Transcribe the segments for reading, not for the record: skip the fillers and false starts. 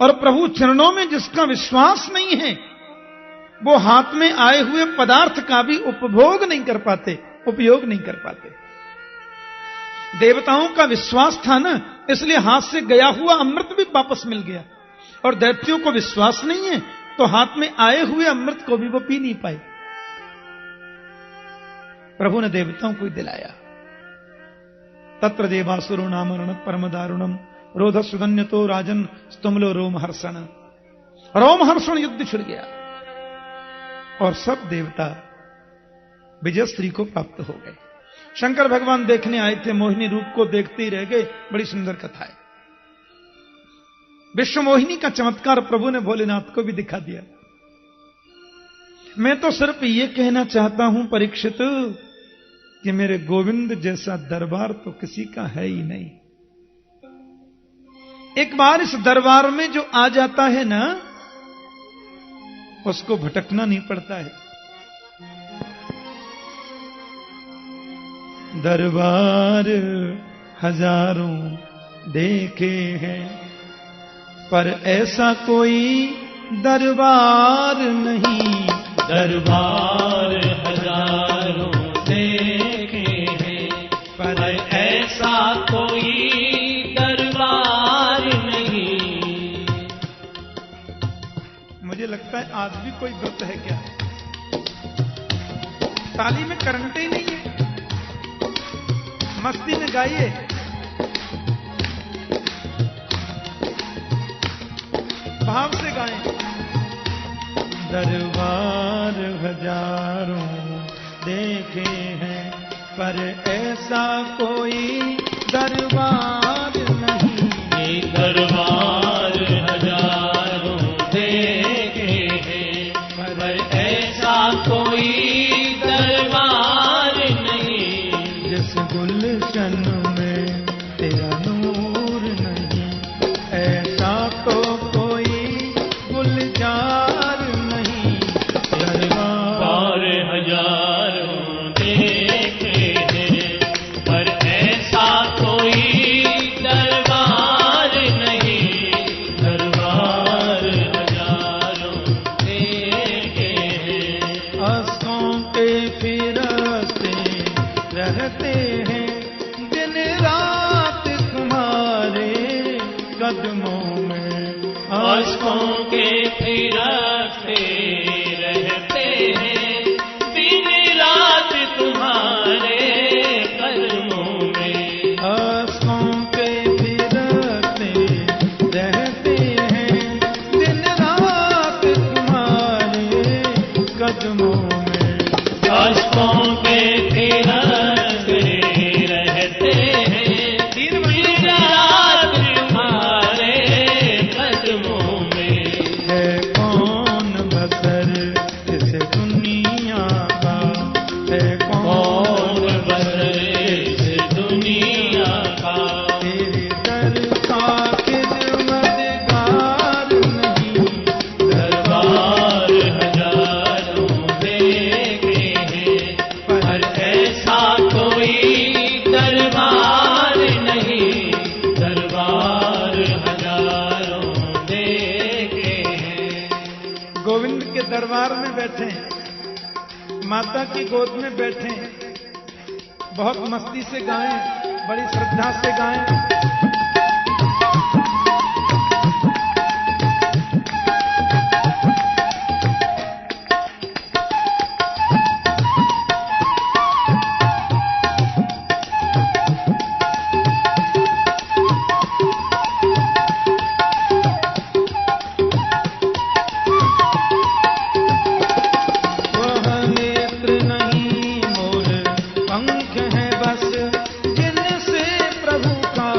और प्रभु चरणों में जिसका विश्वास नहीं है, वो हाथ में आए हुए पदार्थ का भी उपभोग नहीं कर पाते, उपयोग नहीं कर पाते। देवताओं का विश्वास था ना, इसलिए हाथ से गया हुआ अमृत भी वापस मिल गया। और दैत्यों को विश्वास नहीं है, तो हाथ में आए हुए अमृत को भी वो पी नहीं पाए। प्रभु ने देवताओं को दिलाया। तत्र देवासुरो नामरण परम दारुणम रोध सुधन्य तो राजन स्तुमलो रोमहर्षण। रोमहर्षण युद्ध छिड़ गया और सब देवता विजयश्री को प्राप्त हो गए। शंकर भगवान देखने आए थे, मोहिनी रूप को देखते ही रह गए। बड़ी सुंदर कथा है। विश्व मोहिनी का चमत्कार प्रभु ने भोलेनाथ को भी दिखा दिया। मैं तो सिर्फ ये कहना चाहता हूं परीक्षित कि मेरे गोविंद जैसा दरबार तो किसी का है ही नहीं। एक बार इस दरबार में जो आ जाता है ना, उसको भटकना नहीं पड़ता है। दरबार हजारों देखे हैं, पर ऐसा कोई दरबार नहीं। दरबार हजारों देखे हैं, पर ऐसा कोई दरबार नहीं। मुझे लगता है आज भी कोई व्रत है क्या? ताली में करंट ही नहीं है, मस्ती में गाइए। भाव से गाएं। दरबार हजारों देखे हैं, पर ऐसा कोई दरबार नहीं। ये दरबार हजारों देखे हैं, पर ऐसा कोई दरबार नहीं। जिस गुलशन में तेरा नूर नहीं, ऐसा तो कोई गुलजार नहीं। दरबार हजारों देखे हैं, पर ऐसा कोई दरबार नहीं। दरबार हजारों देखे हैं। आंसुओं के फिरते रहते हैं, दिन रात तुम्हारे कदमों में। आंसुओं के फिरते रहते हैं, दिन रात तुम्हारे कदमों में। आंसुओं के फिरते रहते हैं, दिन रात तुम्हारे कदमों में। आंसुओं के फिरते रहते हैं, दिन रात तुम्हारे कदमों में। है कौन बसर इस दुनिया का, है कौन बसर इस दुनिया का। तेरे दर का खिदमतगार नहीं। दरबार हजारों देखे हैं, पर ऐसा कोई दरबार नहीं। दरबार हजारों देखे हैं। गोविंद के दरबार में बैठे हैं, माता की गोद में बैठे हैं, बहुत मस्ती से गाएं, बड़ी श्रद्धा से गाएं। वह नेत्र नहीं मोर पंख है बस, जिनसे प्रभु का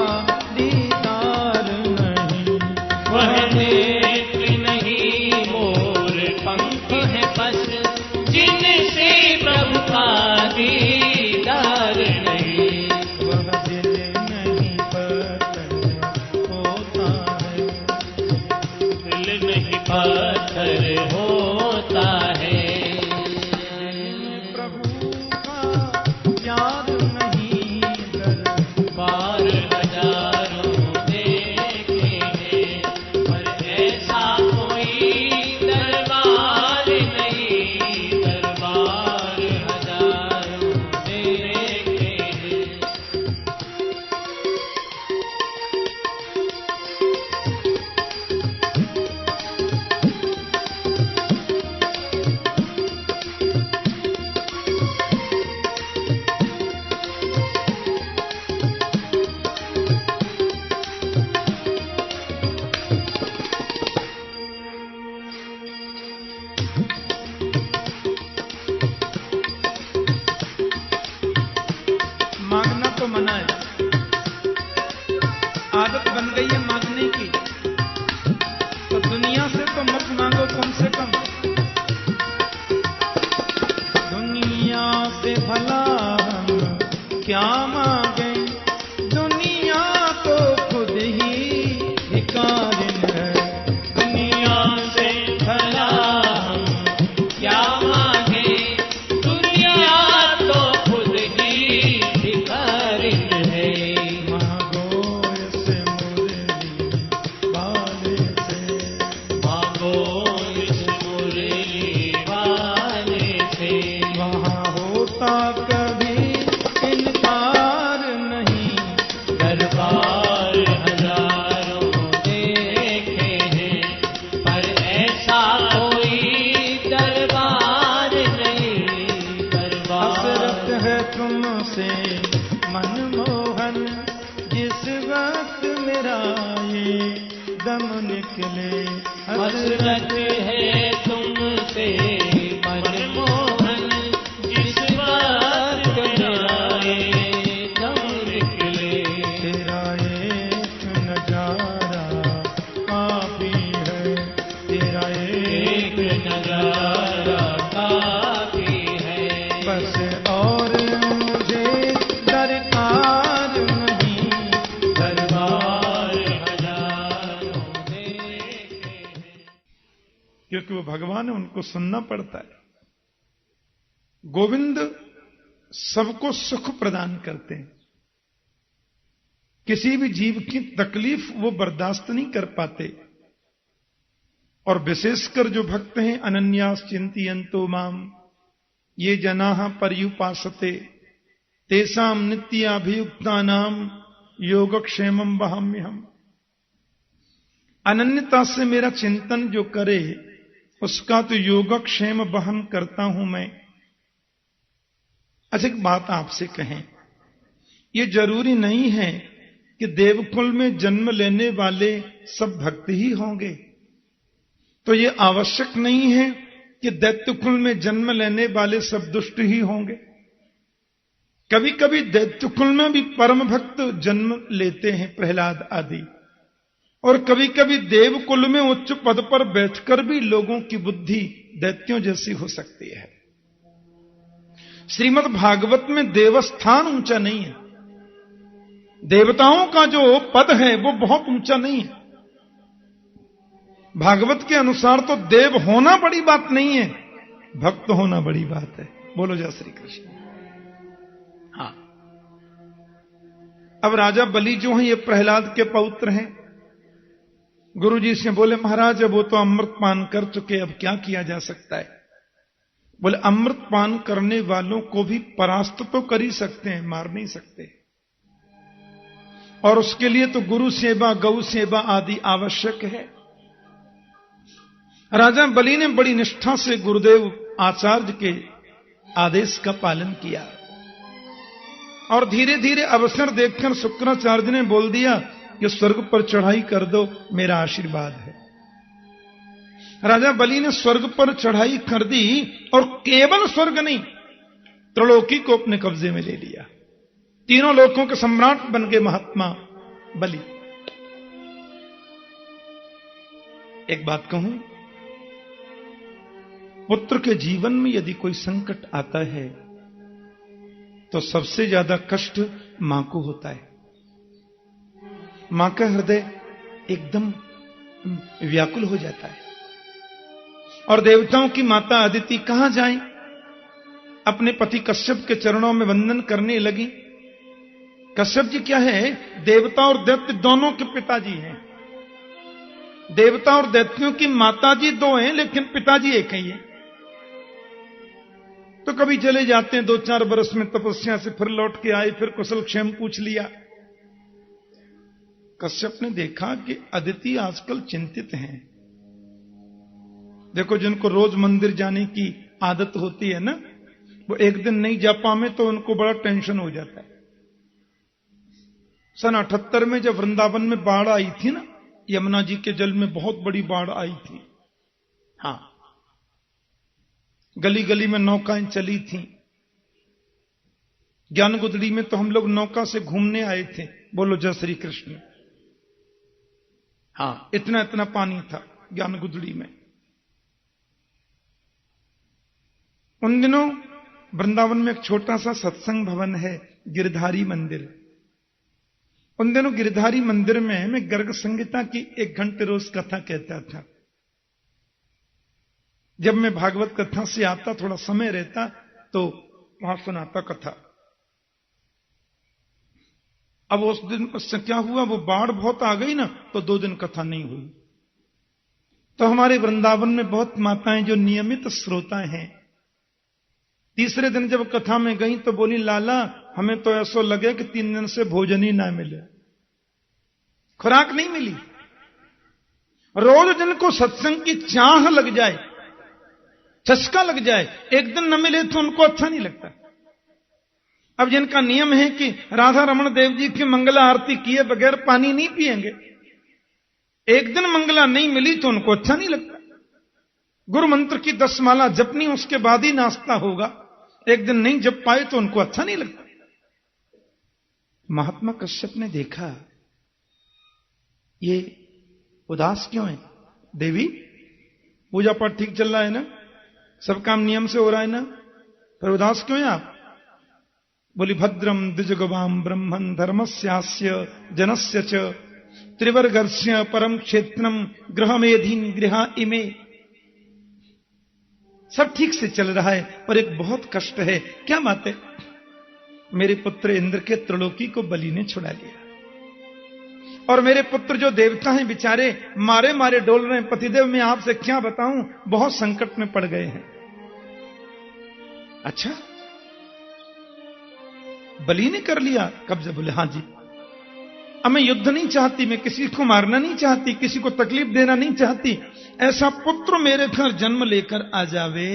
दम निकले। हसरत है तुमसे मनमोहन, जिस बात कराए दम निकले। तेरा एक नजारा काफी है, तेरा एक नजारा काफी है, बस और मुझे दरकार नहीं। दरबार हजारों देखे हैं। क्योंकि वो भगवान है, उनको सुनना पड़ता है। गोविंद सबको सुख प्रदान करते हैं। किसी भी जीव की तकलीफ वो बर्दाश्त नहीं कर पाते। और विशेषकर जो भक्त हैं, अनन्यास चिंतयन्तो माम ये जनाः पर्युपासते तेषां नित्याभियुक्तानां योगक्षेमं वहाम्यहम्। अनन्यता से मेरा चिंतन जो करे उसका तो योगक्षेम वहन करता हूं मैं। अच्छा, एक बात आपसे कहें, ये जरूरी नहीं है कि देवकुल में जन्म लेने वाले सब भक्त ही होंगे। तो ये आवश्यक नहीं है कि दैत्यकुल में जन्म लेने वाले सब दुष्ट ही होंगे। कभी कभी दैत्यकुल में भी परम भक्त जन्म लेते हैं, प्रहलाद आदि। और कभी कभी देवकुल में उच्च पद पर बैठकर भी लोगों की बुद्धि दैत्यों जैसी हो सकती है। श्रीमद् भागवत में देवस्थान ऊंचा नहीं है। देवताओं का जो पद है वो बहुत ऊंचा नहीं है। भागवत के अनुसार तो देव होना बड़ी बात नहीं है, भक्त होना बड़ी बात है। बोलो जय श्री कृष्ण। हाँ, अब राजा बलि जो हैं ये प्रहलाद के पौत्र हैं। गुरुजी से बोले, महाराज वो तो अमृत पान कर चुके, अब क्या किया जा सकता है? बोले, अमृत पान करने वालों को भी परास्त तो कर ही सकते हैं, मार नहीं सकते। और उसके लिए तो गुरु सेवा, गौ सेवा आदि आवश्यक है। राजा बलि ने बड़ी निष्ठा से गुरुदेव आचार्य के आदेश का पालन किया। और धीरे धीरे अवसर देखकर शुक्राचार्य ने बोल दिया कि स्वर्ग पर चढ़ाई कर दो, मेरा आशीर्वाद है। राजा बलि ने स्वर्ग पर चढ़ाई कर दी, और केवल स्वर्ग नहीं, त्रिलोकी को अपने कब्जे में ले लिया। तीनों लोकों के सम्राट बन गए महात्मा बलि। एक बात कहूं, पुत्र के जीवन में यदि कोई संकट आता है तो सबसे ज्यादा कष्ट मां को होता है। मां का हृदय एकदम व्याकुल हो जाता है। और देवताओं की माता अदिति कहां जाएं? अपने पति कश्यप के चरणों में वंदन करने लगी। कश्यप जी क्या है? देवता और दैत्य दोनों के पिताजी हैं। देवता और दैत्यों की माताजी दो हैं, लेकिन पिताजी एक ही है। तो कभी चले जाते हैं 2-4 बरस में तपस्या से, फिर लौट के आए, फिर कुशल क्षेम पूछ लिया। कश्यप ने देखा कि अदिति आजकल चिंतित हैं। देखो, जिनको रोज मंदिर जाने की आदत होती है ना, वो एक दिन नहीं जा पाए तो उनको बड़ा टेंशन हो जाता है। सन 78 में जब वृंदावन में बाढ़ आई थी ना, यमुना जी के जल में बहुत बड़ी बाढ़ आई थी। हाँ, गली गली में नौकाएं चली थी। ज्ञान गुदड़ी में तो हम लोग नौका से घूमने आए थे। बोलो जय श्री कृष्ण। हाँ, इतना इतना पानी था ज्ञान गुदड़ी में। उन दिनों वृंदावन में एक छोटा सा सत्संग भवन है, गिरधारी मंदिर। उन दिनों गिरधारी मंदिर में मैं गर्ग संहिता की 1 घंटे रोज कथा कहता था। जब मैं भागवत कथा से आता, थोड़ा समय रहता तो वहां सुनाता कथा। अब उस दिन उससे क्या हुआ, वो बाढ़ बहुत आ गई ना, तो 2 दिन कथा नहीं हुई। तो हमारे वृंदावन में बहुत माताएं जो नियमित श्रोता हैं, तीसरे दिन जब कथा में गई तो बोली, लाला हमें तो ऐसा लगे कि 3 दिन से भोजन ही ना मिले, खुराक नहीं मिली। रोज जिनको सत्संग की चाह लग जाए, चस्का लग जाए, एक दिन न मिले तो उनको अच्छा नहीं लगता। अब जिनका नियम है कि राधा रमण देव जी की मंगला आरती किए बगैर पानी नहीं पिएंगे, एक दिन मंगला नहीं मिली तो उनको अच्छा नहीं लगता। गुरु मंत्र की 10 माला जपनी, उसके बाद ही नाश्ता होगा। एक दिन नहीं जप पाए तो उनको अच्छा नहीं लगता। महात्मा कश्यप ने देखा ये उदास क्यों है। देवी, पूजा पाठ ठीक चल रहा है ना, सब काम नियम से हो रहा है ना, पर उदास क्यों है आप। बोली, भद्रम द्विजगवाम ब्रह्मन धर्मस्यास्य जनस्य च त्रिवर्गस्य परम क्षेत्रम गृहमेधीन गृहा इमे। सब ठीक से चल रहा है, पर एक बहुत कष्ट है। क्या बात है। मेरे पुत्र इंद्र के त्रिलोकी को बलि ने छुड़ा लिया, और मेरे पुत्र जो देवता हैं बेचारे मारे मारे डोल रहे हैं। पतिदेव, मैं आपसे क्या बताऊं, बहुत संकट में पड़ गए हैं। अच्छा, बलि ने कर लिया कब्जा। बोले, हां जी, अब मैं युद्ध नहीं चाहती, मैं किसी को मारना नहीं चाहती, किसी को तकलीफ देना नहीं चाहती। ऐसा पुत्र मेरे घर जन्म लेकर आ जावे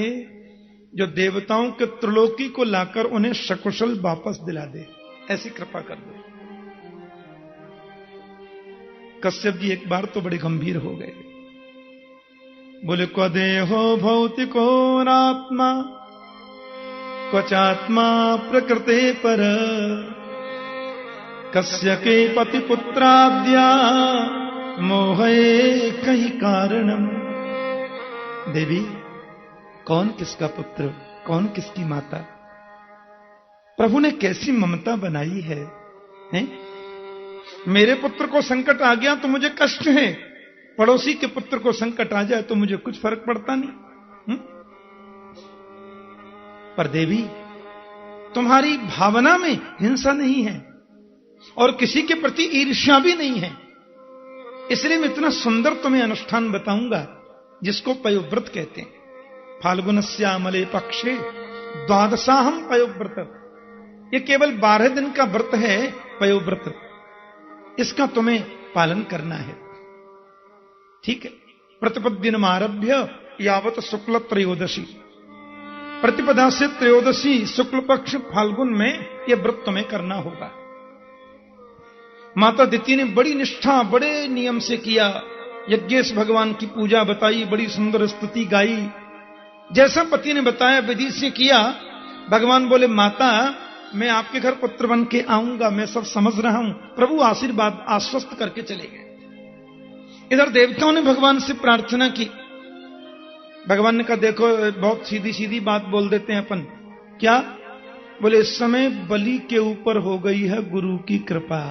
जो देवताओं के त्रिलोकी को लाकर उन्हें सकुशल वापस दिला दे, ऐसी कृपा कर दो। कश्यप जी एक बार तो बड़े गंभीर हो गए। बोले, क्व देहो भौतिको नात्मा क्वचात्मा प्रकृते पर कस्य के पति पुत्राद्या मोहे कहीं कारणम। देवी, कौन किसका पुत्र, कौन किसकी माता। प्रभु ने कैसी ममता बनाई है, हैं? मेरे पुत्र को संकट आ गया तो मुझे कष्ट है, पड़ोसी के पुत्र को संकट आ जाए तो मुझे कुछ फर्क पड़ता नहीं। पर देवी, तुम्हारी भावना में हिंसा नहीं है और किसी के प्रति ईर्ष्या भी नहीं है, इसलिए मैं इतना सुंदर तुम्हें अनुष्ठान बताऊंगा जिसको पयोव्रत कहते हैं। फाल्गुनस्यामले पक्षे द्वादशाहम पयोव्रत। ये केवल 12 दिन का व्रत है पयोव्रत, इसका तुम्हें पालन करना है। ठीक है। प्रतिपद्दिनम आरभ्य यावत शुक्ल त्रयोदशी, प्रतिपदा से त्रयोदशी शुक्ल पक्ष फाल्गुन में यह व्रत तुम्हें करना होगा। माता दिति ने बड़ी निष्ठा, बड़े नियम से किया। यज्ञेश भगवान की पूजा बताई, बड़ी सुंदर स्तुति गाई, जैसा पति ने बताया विधि से किया। भगवान बोले, माता मैं आपके घर पुत्र बन के आऊंगा, मैं सब समझ रहा हूं। प्रभु आशीर्वाद आश्वस्त करके चले गए। इधर देवताओं ने भगवान से प्रार्थना की। भगवान ने कहा, देखो बहुत सीधी सीधी बात बोल देते हैं अपन। क्या? बोले, इस समय बलि के ऊपर हो गई है गुरु की कृपा,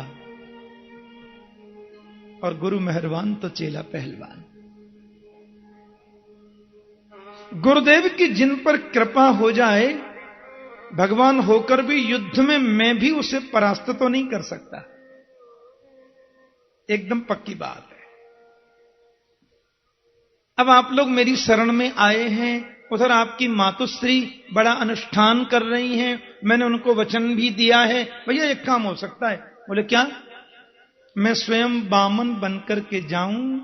और गुरु मेहरबान तो चेला पहलवान। गुरुदेव की जिन पर कृपा हो जाए, भगवान होकर भी युद्ध में मैं भी उसे परास्त तो नहीं कर सकता। एकदम पक्की बात है। अब आप लोग मेरी शरण में आए हैं, उधर आपकी मातुश्री बड़ा अनुष्ठान कर रही हैं, मैंने उनको वचन भी दिया है। भैया एक काम हो सकता है। बोले, क्या? मैं स्वयं बामन बनकर के जाऊं,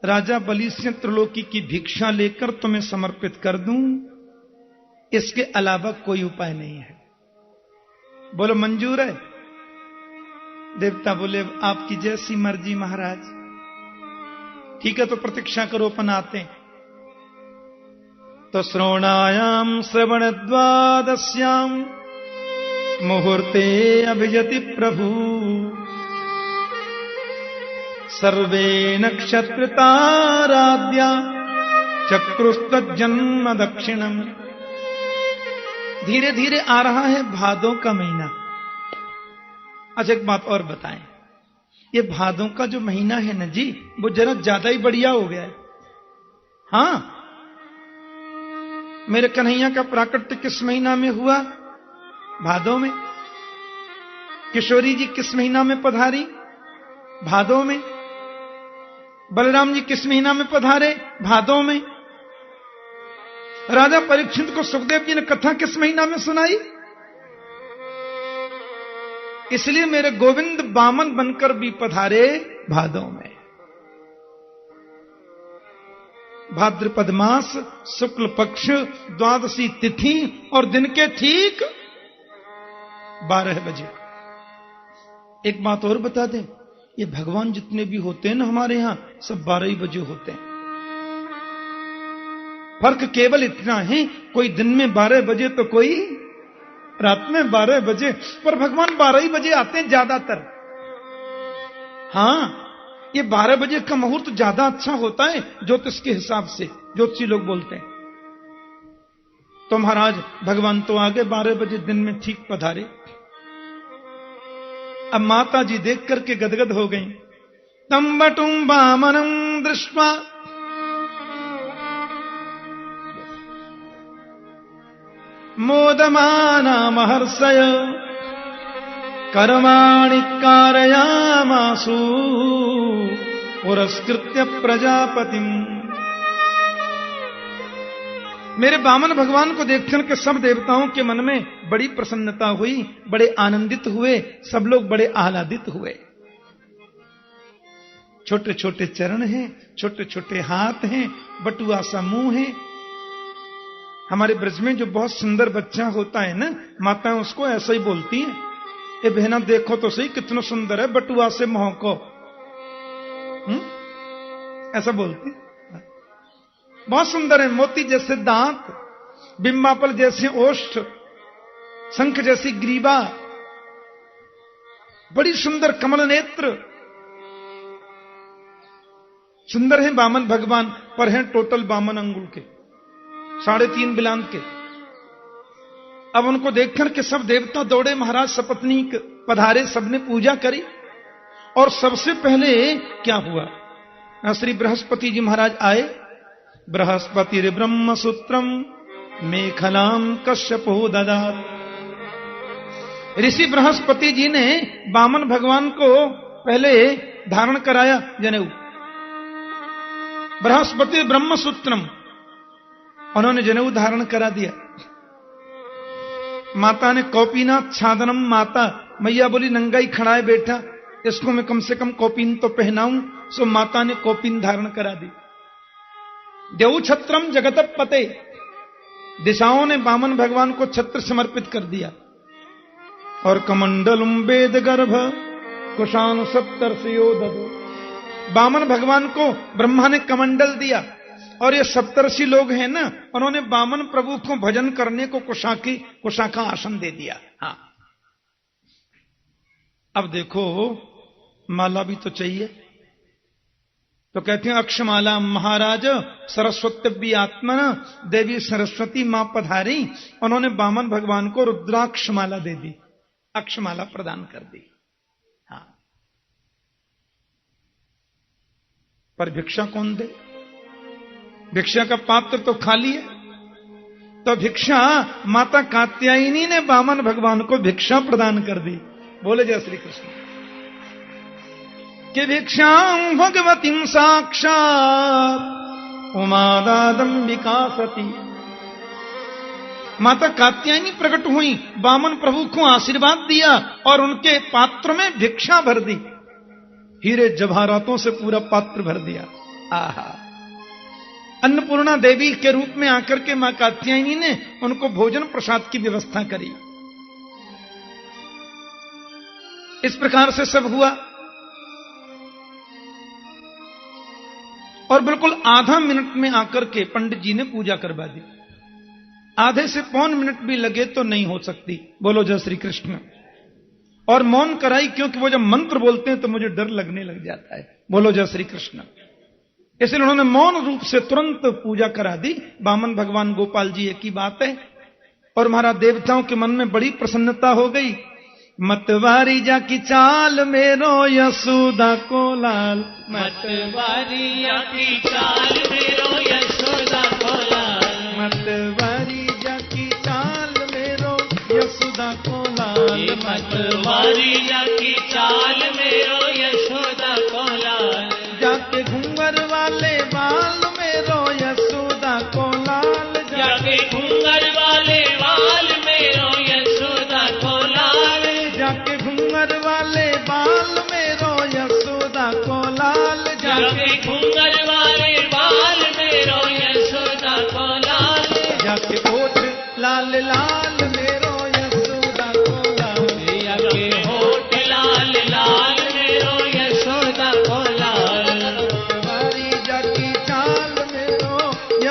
राजा बलि से त्रिलोकी की भिक्षा लेकर तुम्हें समर्पित कर दूं, इसके अलावा कोई उपाय नहीं है। बोलो, मंजूर है? देवता बोले, आपकी जैसी मर्जी महाराज। ठीक है, तो प्रतीक्षा करो, अपन आते हैं। तो श्रवणायाम श्रवण द्वादश्याम मुहूर्ते अभिजति प्रभु सर्वे नक्षत्र ताराद्या चक्रुस्तज्जन्म दक्षिणम। धीरे धीरे आ रहा है भादों का महीना। अच्छा, एक बात और बताएं, ये भादों का जो महीना है ना जी, वो जरा ज्यादा ही बढ़िया हो गया है। हां, मेरे कन्हैया का प्राकट्य किस महीना में हुआ? भादों में। किशोरी जी किस महीना में पधारी? भादों में। बलराम जी किस महीना में पधारे? भादों में। राजा परीक्षित को सुखदेव जी ने कथा किस महीना में सुनाई? इसलिए मेरे गोविंद बामन बनकर भी पधारे भादों में। भाद्रपद मास शुक्ल पक्ष द्वादशी तिथि और दिन के ठीक 12 बजे। एक बात और बता दें, ये भगवान जितने भी होते हैं ना हमारे यहां, सब 12 ही बजे होते हैं। फर्क केवल इतना है, कोई दिन में 12 बजे तो कोई रात में 12 बजे, पर भगवान 12 ही बजे आते हैं ज्यादातर। हाँ, ये 12 बजे का मुहूर्त ज्यादा अच्छा होता है ज्योतिष के हिसाब से, ज्योतिषी लोग बोलते हैं। तो महाराज भगवान तो आगे 12 बजे दिन में ठीक पधारे। अब माता जी देख करके गदगद हो गई। तम बटुम वामनम दृष्ट्वा मोदमाना महर्षय कर्माणि कारयामासु पुरस्कृत्य प्रजापतिम। मेरे वामन भगवान को देखकर के सब देवताओं के मन में बड़ी प्रसन्नता हुई, बड़े आनंदित हुए, सब लोग बड़े आह्लादित हुए। छोटे छोटे चरण हैं, छोटे छोटे हाथ हैं, बटुआ सा मुंह है। हमारे ब्रज में जो बहुत सुंदर बच्चा होता है ना, माताएं उसको ऐसा ही बोलती हैं, ए बहना देखो तो सही कितना सुंदर है, बटुआ से मुंह को, ऐसा बोलती। बहुत सुंदर है, मोती जैसे दांत, बिंबापल जैसे ओष्ठ, शंख जैसी ग्रीवा, बड़ी सुंदर कमल नेत्र। सुंदर है वामन भगवान, पर हैं टोटल 52 अंगुल के, 3.5 बिलांत के। अब उनको देखकर के सब देवता दौड़े, महाराज सपत्नीक पधारे, सबने पूजा करी। और सबसे पहले क्या हुआ, श्री बृहस्पति जी महाराज आए। बृहस्पति ब्रह्म सूत्रम मेखलाम कश्यपो ददात। ऋषि बृहस्पति जी ने वामन भगवान को पहले धारण कराया जनेऊ। बृहस्पति ब्रह्म सूत्रम, उन्होंने जनेऊ धारण करा दिया। माता ने कौपीनाथ छादनम, माता मैया बोली नंगाई खड़ा है बेटा, इसको मैं कम से कम कौपीन तो पहनाऊं। सो माता ने कौपीन धारण करा दी। देव छत्रम जगत पते, दिशाओं ने वामन भगवान को छत्र समर्पित कर दिया। और कमंडलुम वेद गर्भ कुशान सप्तर्षियो ददो, वामन भगवान को ब्रह्मा ने कमंडल दिया। और ये सप्तर्षि लोग हैं ना, उन्होंने वामन प्रभु को भजन करने को कुशा का आसन दे दिया। हाँ, अब देखो माला भी तो चाहिए, तो कहते हैं अक्षमाला महाराज सरस्वती आत्मा, देवी सरस्वती मां पधारी, उन्होंने वामन भगवान को रुद्राक्षमाला दे दी, अक्षमाला प्रदान कर दी। हाँ, पर भिक्षा कौन दे? भिक्षा का पात्र तो खाली है। तो भिक्षा माता कात्यायनी ने वामन भगवान को भिक्षा प्रदान कर दी। बोले जय श्री कृष्ण। कि भिक्षां भगवतीं साक्षात् उमादादंबिका सती। माता कात्यायनी प्रकट हुई, वामन प्रभु को आशीर्वाद दिया और उनके पात्र में भिक्षा भर दी। हीरे जवाहरातों से पूरा पात्र भर दिया। आहा, अन्नपूर्णा देवी के रूप में आकर के मां कात्यायनी ने उनको भोजन प्रसाद की व्यवस्था करी। इस प्रकार से सब हुआ। और बिल्कुल आधा मिनट में आकर के पंडित जी ने पूजा करवा दी। आधे से पौन मिनट भी लगे तो नहीं हो सकती। बोलो जय श्री कृष्ण। और मौन कराई, क्योंकि वो जब मंत्र बोलते हैं तो मुझे डर लगने लग जाता है। बोलो जय श्री कृष्ण। इसलिए उन्होंने मौन रूप से तुरंत पूजा करा दी। वामन भगवान गोपाल जी एक ही बात है। और महाराज देवताओं के मन में बड़ी प्रसन्नता हो गई। मतवारी जा की चाल मेरो यशोदा को लाल, मतवारी जा की चाल मेरो यशोदा को लाल, मतवारी जा की चाल मेरो यशोदा को लाल, मतवारी जा की चाल मेरो यशोदा को लाल। जाके घूंगर वाले बाल मेरो यशोदा को लाल, जाके घूंगर वाले बाल मेरो यशोदा को लाल, जाके घूंगर वाले बाल मेरो यशोदा को लाल, जाके घूंगर वाले बाल मेरो यशोदा को लाल, जाके ओठ लाल लाल मेरो यशोदा को लाल, जाके होठ लाल लाल मेरो यशोदा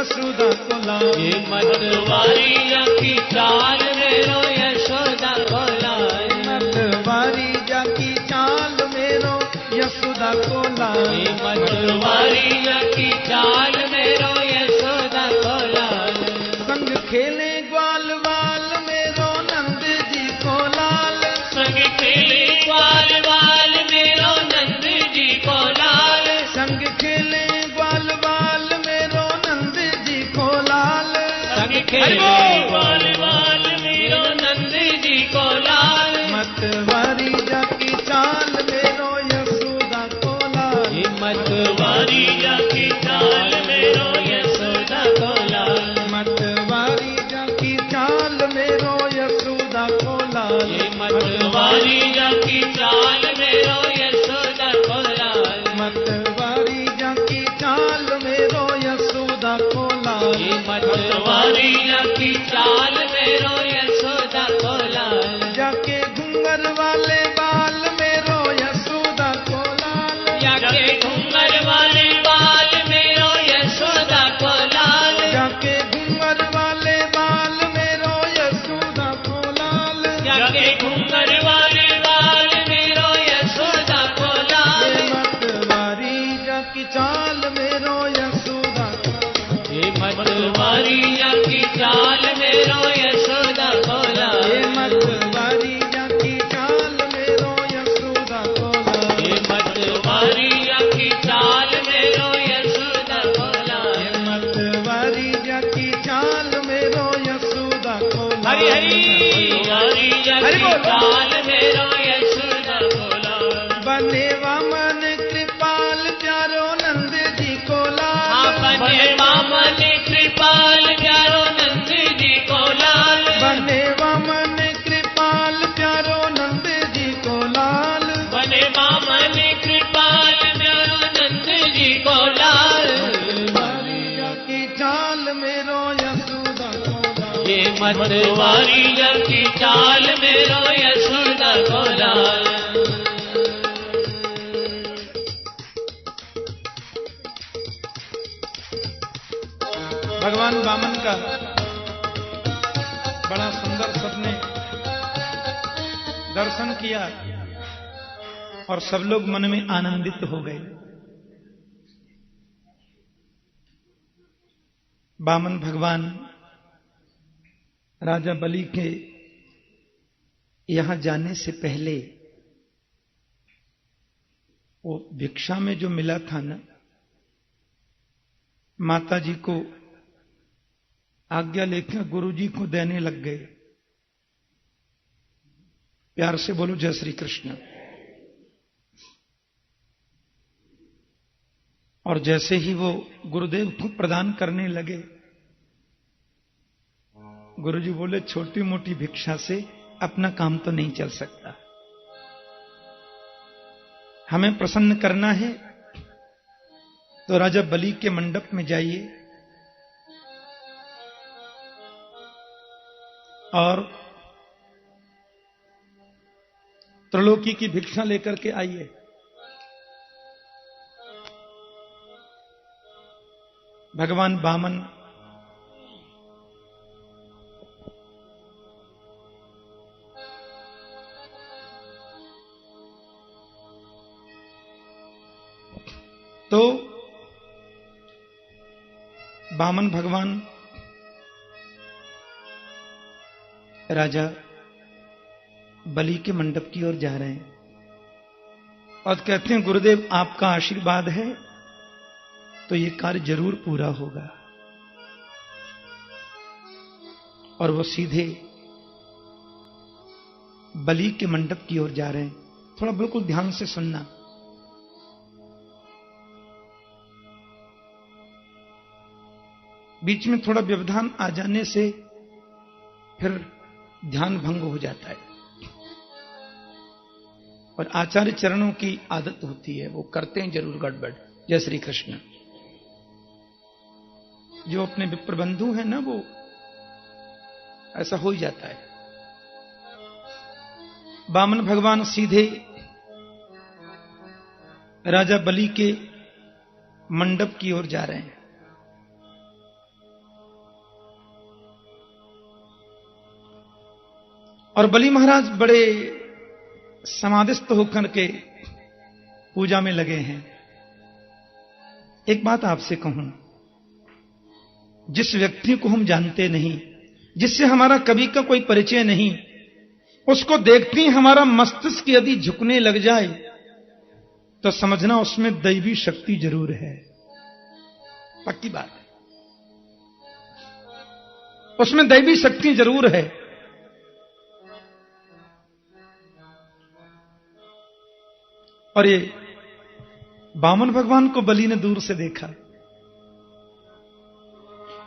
यशोदा को लाल। ये मतवारिया की चाल मेरो यशोदा को लाल। मतवारी जाकी चाल मेरो यशोदा को लाल। ये मतवारिया की चाल मेरो यशोदा को लाल। संग खेले ग्वाल वाल मेरो नंद जी को लाल। संग खेले ग्वाल वाल मेरो नंद जी को लाल। संग खेले ग्वाल वाल मेरो नंद जी को लाल। संग खेले ग्वाल वाल मेरो नंद जी को लाल। मतवारी जाकी चाल मेरो यशोदा को लाल। ये मतवारिया की चाल मेरो यशोदा को लाल। मतवारी जाकी चाल मेरो यशोदा को लाल। ये मतवारिया की चाल मेरो यशोदा को लाल। मतवारी जाकी चाल मेरो यशोदा को लाल। ये मतवारिया की चाल मेरो यशोदा को लाल। जाके घुंगर वाले बाल मेरो यशोदा को लाल। जाके घूंगर वाले बाल मेरो यशोदा को लाल। जाके घुंगर वाले बाल मेरो यशोदा को लाल। जाके घूंगर वाले बाल मेरो यशोदा को लाल। मतवारी जाकी चाल मेरो यशोदा को लाल। ये मतवारिया की चाल मेरो यशोदा को लाल। ये मतवारी जाकी चाल मेरो यशोदा को लाल। ये मतवारिया की चाल मेरो यशोदा को लाल। ये मतवारी जाकी चाल मेरो यशोदा को लाल। हरि हरि मतवारिया हरि की बोल। चाल मेरो यशोदा को लाल। बने वामन कृपाल प्यारो नंद जी को लाल। बने वामन कृपाल प्यारो नंद जी को लाल। बने वामन कृपाल प्यारो नंद जी को लाल। बने वामन कृपाल प्यारो नंद जी को लाल। मतवारी जाकी चाल मेरो यशोदा को लाल। ये मतवारिया की चाल मेरो यशोदा को लाल। भगवान वामन का बड़ा सुंदर सबने दर्शन किया और सब लोग मन में आनंदित हो गए। वामन भगवान राजा बलि के यहां जाने से पहले वो भिक्षा में जो मिला था ना, माता जी को आज्ञा लेकर गुरु जी को देने लग गए। प्यार से बोलो जय श्री कृष्ण। और जैसे ही वो गुरुदेव को प्रदान करने लगे, गुरुजी बोले छोटी मोटी भिक्षा से अपना काम तो नहीं चल सकता, हमें प्रसन्न करना है तो राजा बलि के मंडप में जाइए और त्रिलोकी की भिक्षा लेकर के आइए। भगवान वामन तो वामन भगवान राजा बलि के मंडप की ओर जा रहे हैं और कहते हैं गुरुदेव आपका आशीर्वाद है तो ये कार्य जरूर पूरा होगा। और वो सीधे बलि के मंडप की ओर जा रहे हैं। थोड़ा बिल्कुल ध्यान से सुनना। बीच में थोड़ा व्यवधान आ जाने से फिर ध्यान भंग हो जाता है और आचार्य चरणों की आदत होती है, वो करते हैं जरूर गड़बड़। जय श्री कृष्ण। जो अपने विप्र बंधु हैं ना, वो ऐसा हो ही जाता है। वामन भगवान सीधे राजा बलि के मंडप की ओर जा रहे हैं और बलि महाराज बड़े समाधिस्थ होकर के पूजा में लगे हैं। एक बात आपसे कहूं, जिस व्यक्ति को हम जानते नहीं, जिससे हमारा कभी का कोई परिचय नहीं, उसको देखते ही हमारा मस्तिष्क यदि झुकने लग जाए तो समझना उसमें दैवी शक्ति जरूर है। पक्की बात है, उसमें दैवी शक्ति जरूर है। और ये वामन भगवान को बलि ने दूर से देखा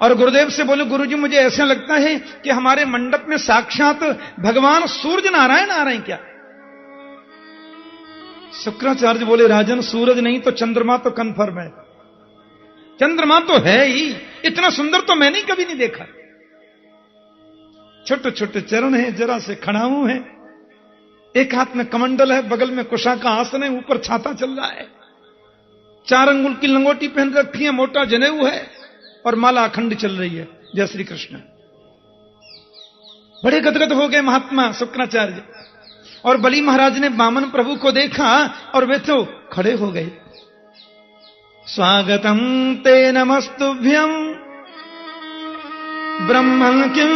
और गुरुदेव से बोले, गुरुजी मुझे ऐसा लगता है कि हमारे मंडप में साक्षात भगवान सूरज नारायण आ रहे हैं क्या? शुक्राचार्य बोले, राजन सूरज नहीं तो चंद्रमा तो कन्फर्म है। चंद्रमा तो है ही, इतना सुंदर तो मैंने कभी नहीं देखा। छोटे छोटे चरण हैं, जरा से खड़ाऊ हैं, एक हाथ में कमंडल है, बगल में कुशा का आसन है, ऊपर छाता चल रहा है, 4 अंगुल की लंगोटी पहन रखी है, मोटा जनेऊ है और माला अखंड चल रही है। जय श्री कृष्ण। बड़े गदगद हो गए महात्मा शुक्राचार्य। और बलि महाराज ने वामन प्रभु को देखा और वे तो खड़े हो गए। स्वागतम ते नमस्तुभ्यं ब्रह्मं किं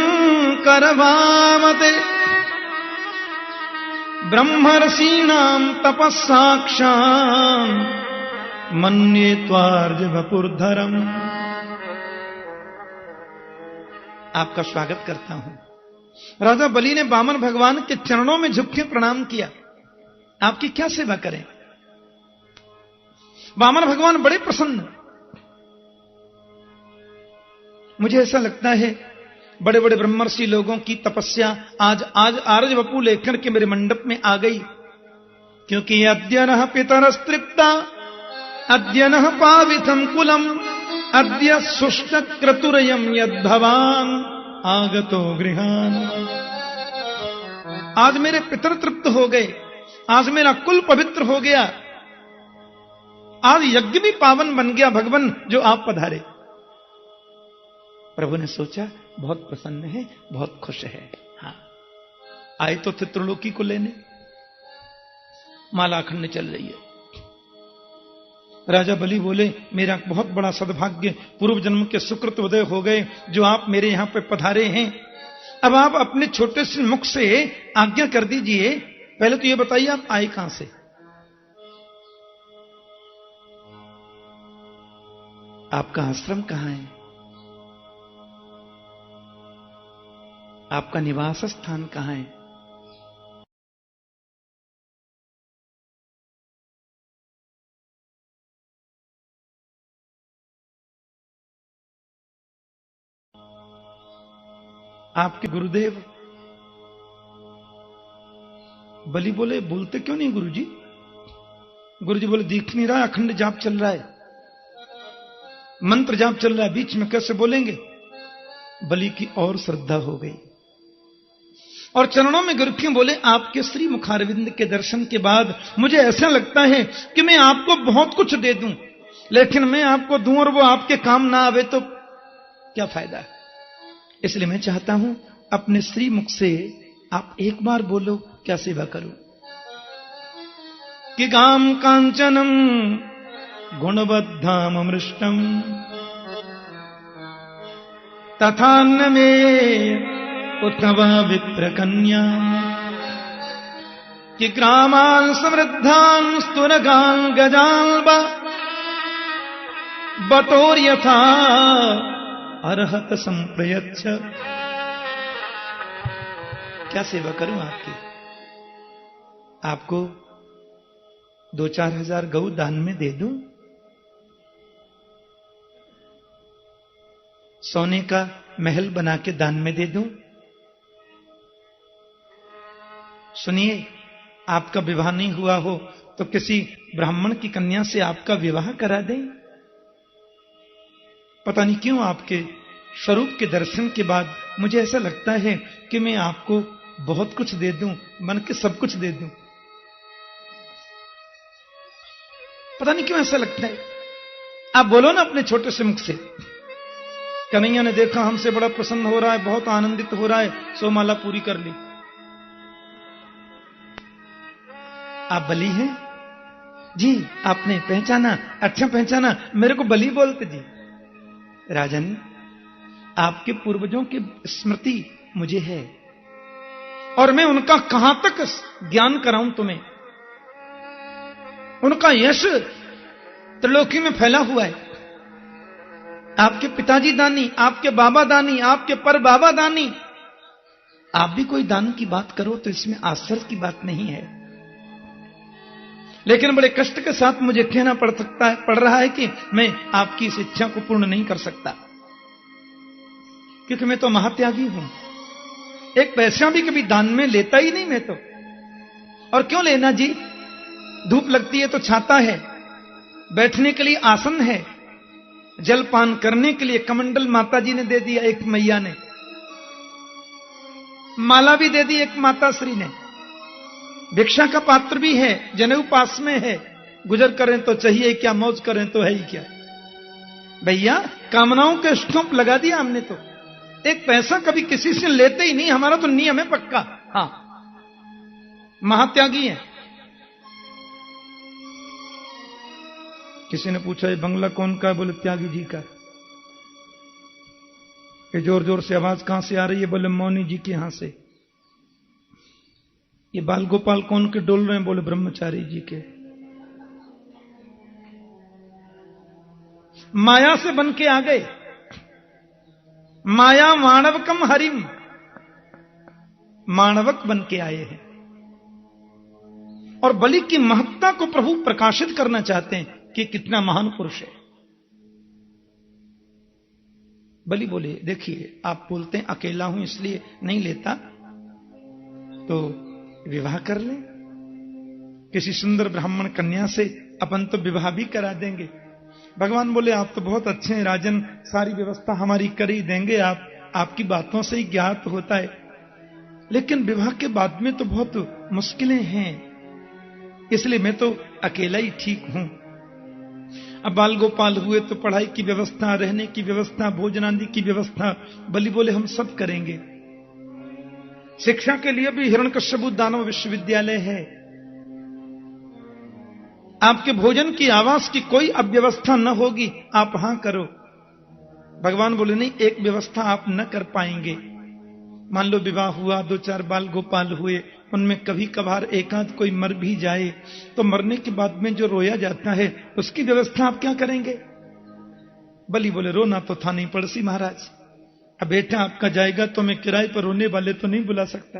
करवामते ब्रह्मर्षीणां तपस्साक्षान् मन्ये त्वार्ज वपुर्धरम्। आपका स्वागत करता हूं। राजा बलि ने वामन भगवान के चरणों में झुक के प्रणाम किया। आपकी क्या सेवा करें? वामन भगवान बड़े प्रसन्न। मुझे ऐसा लगता है बड़े बड़े ब्रह्मर्षि लोगों की तपस्या आज आरज वपु लेकर के मेरे मंडप में आ गई, क्योंकि अद्य नः पितरस्तृप्ता अद्य नः पावितं कुलम अद्य सुष्ट क्रतुरयं यद्भवान् आगतो गृहान। आज मेरे पितर तृप्त हो गए, आज मेरा कुल पवित्र हो गया, आज यज्ञ भी पावन बन गया भगवान जो आप पधारे। प्रभु ने सोचा बहुत प्रसन्न है, बहुत खुश है। हाँ, आए तो थे त्रिलोकी को लेने। माला अखंड चल रही है। राजा बलि बोले, मेरा बहुत बड़ा सद्भाग्य, पूर्व जन्म के सुकृत उदय हो गए जो आप मेरे यहां पे पधारे हैं। अब आप अपने छोटे से मुख से आज्ञा कर दीजिए। पहले तो ये बताइए आप आए कहां से? आपका आश्रम कहां है? आपका निवास स्थान कहां है? आपके गुरुदेव? बलि बोले, बोलते क्यों नहीं गुरुजी? गुरुजी बोले, दिख नहीं रहा, अखंड जाप चल रहा है, मंत्र जाप चल रहा है, बीच में कैसे बोलेंगे? बलि की और श्रद्धा हो गई और चरणों में गिर के बोले, आपके श्री मुखारविंद के दर्शन के बाद मुझे ऐसा लगता है कि मैं आपको बहुत कुछ दे दूं, लेकिन मैं आपको दूं और वो आपके काम ना आवे तो क्या फायदा है। इसलिए मैं चाहता हूं अपने श्री मुख से आप एक बार बोलो, क्या सेवा करूं? कि गाम कांचनम गुणबद्धाम अमृष्टम तथान्न में उत्तवा विप्रकन्या कि ग्रामान् समृद्धान् स्तुरगान् गजान् बतोर यथा अर्हत संप्रयच्छ। क्या सेवा करूं आपकी? आपको 2-4 हजार गऊ दान में दे दूं? सोने का महल बना के दान में दे दूं? सुनिए, आपका विवाह नहीं हुआ हो तो किसी ब्राह्मण की कन्या से आपका विवाह करा दें। पता नहीं क्यों आपके स्वरूप के दर्शन के बाद मुझे ऐसा लगता है कि मैं आपको बहुत कुछ दे दूं, मन के सब कुछ दे दूं। पता नहीं क्यों ऐसा लगता है। आप बोलो ना अपने छोटे से मुख से। कन्हैया ने देखा हमसे बड़ा प्रसन्न हो रहा है, बहुत आनंदित हो रहा है, 100 माला पूरी कर ली। आप बलि हैं? जी, आपने पहचाना, अच्छा पहचाना, मेरे को बलि बोलते जी। राजन, आपके पूर्वजों की स्मृति मुझे है और मैं उनका कहां तक ज्ञान कराऊं तुम्हें। उनका यश त्रिलोकी में फैला हुआ है। आपके पिताजी दानी, आपके बाबा दानी, आपके पर बाबा दानी, आप भी कोई दान की बात करो तो इसमें आश्चर्य की बात नहीं है। लेकिन बड़े कष्ट के साथ मुझे कहना पड़ रहा है कि मैं आपकी इस इच्छा को पूर्ण नहीं कर सकता, क्योंकि मैं तो महात्यागी हूं। एक पैसा भी कभी दान में लेता ही नहीं मैं तो। और क्यों लेना जी? धूप लगती है तो छाता है, बैठने के लिए आसन है, जलपान करने के लिए कमंडल माता जी ने दे दिया, एक मैया ने माला भी दे दी, एक माता श्री ने भिक्षा का पात्र भी है, जनेऊ पास में है। गुजर करें तो चाहिए क्या, मौज करें तो है ही क्या। भैया कामनाओं के स्टंप लगा दिया हमने तो। एक पैसा कभी किसी से लेते ही नहीं, हमारा तो नियम है पक्का। हाँ, महात्यागी है। किसी ने पूछा ये बंगला कौन का है? बोले त्यागी जी का। ये जोर जोर से आवाज कहां से आ रही है? बोले मौनी जी के यहां से। ये बाल गोपाल कौन के डोल रहे हैं? बोले ब्रह्मचारी जी के। माया से बन के आ गए। माया मानवकम हरिम, मानवक बन के आए हैं और बलि की महत्ता को प्रभु प्रकाशित करना चाहते हैं कि कितना महान पुरुष है। बलि बोले देखिए, आप बोलते हैं अकेला हूं इसलिए नहीं लेता, तो विवाह कर ले किसी सुंदर ब्राह्मण कन्या से, अपन तो विवाह भी करा देंगे। भगवान बोले आप तो बहुत अच्छे हैं राजन, सारी व्यवस्था हमारी कर ही देंगे, आपकी बातों से ही ज्ञात होता है, लेकिन विवाह के बाद में तो बहुत मुश्किलें हैं, इसलिए मैं तो अकेला ही ठीक हूं। अब बाल गोपाल हुए तो पढ़ाई की व्यवस्था, रहने की व्यवस्था, भोजनादि की व्यवस्था बलि बोले हम सब करेंगे। शिक्षा के लिए भी हिरण्यकश्यप दानव विश्वविद्यालय है। आपके भोजन की, आवास की कोई अब व्यवस्था न होगी, आप हां करो। भगवान बोले नहीं, एक व्यवस्था आप न कर पाएंगे। मान लो विवाह हुआ, 2-4 बाल गोपाल हुए, उनमें कभी कभार एकांत कोई मर भी जाए, तो मरने के बाद में जो रोया जाता है उसकी व्यवस्था आप क्या करेंगे? बलि बोले रोना तो था नहीं पड़ोसी महाराज, अब बेटा आपका जाएगा तो मैं किराए पर रोने वाले तो नहीं बुला सकता।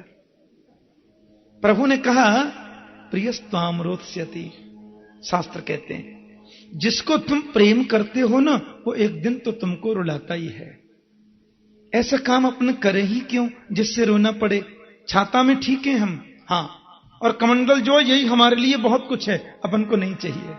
प्रभु ने कहा प्रियस्त्वाम रोत्स्यति, शास्त्र कहते हैं जिसको तुम प्रेम करते हो ना, वो एक दिन तो तुमको रुलाता ही है। ऐसा काम अपन करें ही क्यों जिससे रोना पड़े। छाता में ठीक है हम, हाँ, और कमंडल जो यही हमारे लिए बहुत कुछ है, अपन को नहीं चाहिए।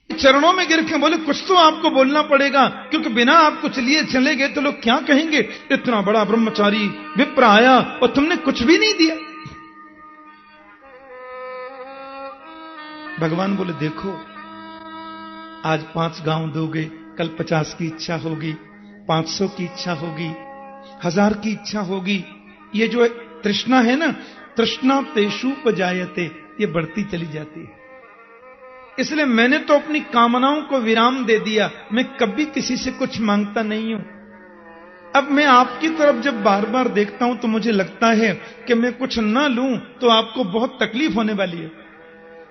चरणों में गिर के बोले कुछ तो आपको बोलना पड़ेगा, क्योंकि बिना आप कुछ लिए चले गए तो लोग क्या कहेंगे, इतना बड़ा ब्रह्मचारी विप्र आया और तुमने कुछ भी नहीं दिया। भगवान बोले देखो, आज 5 गांव दोगे, कल 50 की इच्छा होगी, 500 की इच्छा होगी, 1000 की इच्छा होगी। ये जो तृष्णा है ना, तृष्णा तेषुपजायते, ये बढ़ती चली जाती है। इसलिए मैंने तो अपनी कामनाओं को विराम दे दिया, मैं कभी किसी से कुछ मांगता नहीं हूं। अब मैं आपकी तरफ जब बार बार देखता हूं तो मुझे लगता है कि मैं कुछ ना लूं तो आपको बहुत तकलीफ होने वाली है।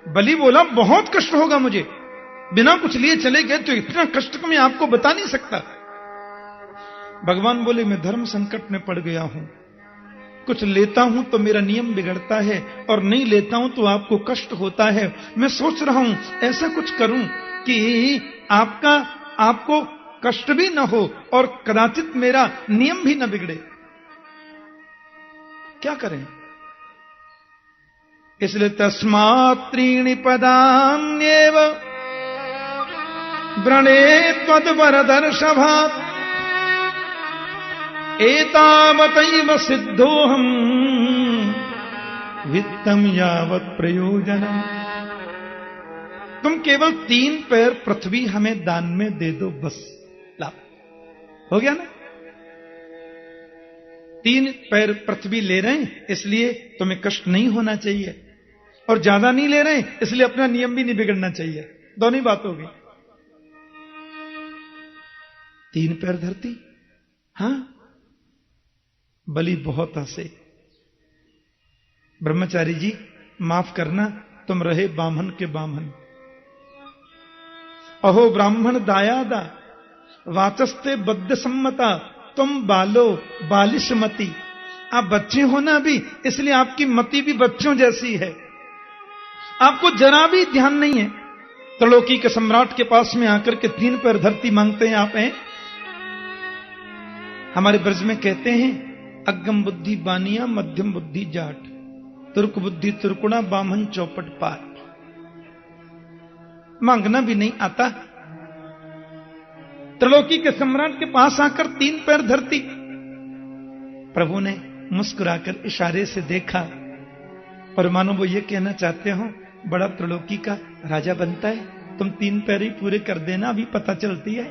बलि बोला बहुत कष्ट होगा मुझे, बिना कुछ लिए चले गए तो इतना कष्ट को मैं आपको बता नहीं सकता। भगवान बोले मैं धर्म संकट में पड़ गया हूं, कुछ लेता हूं तो मेरा नियम बिगड़ता है और नहीं लेता हूं तो आपको कष्ट होता है। मैं सोच रहा हूं ऐसा कुछ करूं कि आपको कष्ट भी न हो और कदाचित मेरा नियम भी न बिगड़े। क्या करें? इसलिए तस्मात् त्रीणि पदान्येव व्रणे त्वद्वरदर्शभात् एतावतैव सिद्धोऽहम् वित्तम यावत् प्रयोजनम। तुम केवल 3 पैर पृथ्वी हमें दान में दे दो, बस लाभ हो गया ना। 3 पैर पृथ्वी ले रहे हैं इसलिए तुम्हें कष्ट नहीं होना चाहिए, और ज्यादा नहीं ले रहे हैं इसलिए अपना नियम भी नहीं बिगड़ना चाहिए। दोनों ही बात होगी। 3 पैर धरती। हां, बलि बहुत हंसे। ब्रह्मचारी जी माफ करना, तुम रहे बामन के बामन। अहो ब्राह्मण दायादा वाचस्ते बद्ध सम्मता, तुम बालो बालिश मति। आप बच्चे हो ना अभी, इसलिए आपकी मति भी बच्चों जैसी है, आपको जरा भी ध्यान नहीं है। त्रिलोकी के सम्राट के पास में आकर के 3 पैर धरती मांगते हैं आप हैं। हमारे ब्रज में कहते हैं अगम बुद्धि बानिया मध्यम बुद्धि जाट, तुर्क बुद्धि तुर्कुणा बामन चौपट पाट। मांगना भी नहीं आता। त्रिलोकी के सम्राट के पास आकर 3 पैर धरती। प्रभु ने मुस्कुराकर इशारे से देखा और मानो वो ये कहना चाहते हो बड़ा त्रिलोकी का राजा बनता है, तुम 3 पैर ही पूरे कर देना, अभी पता चलती है।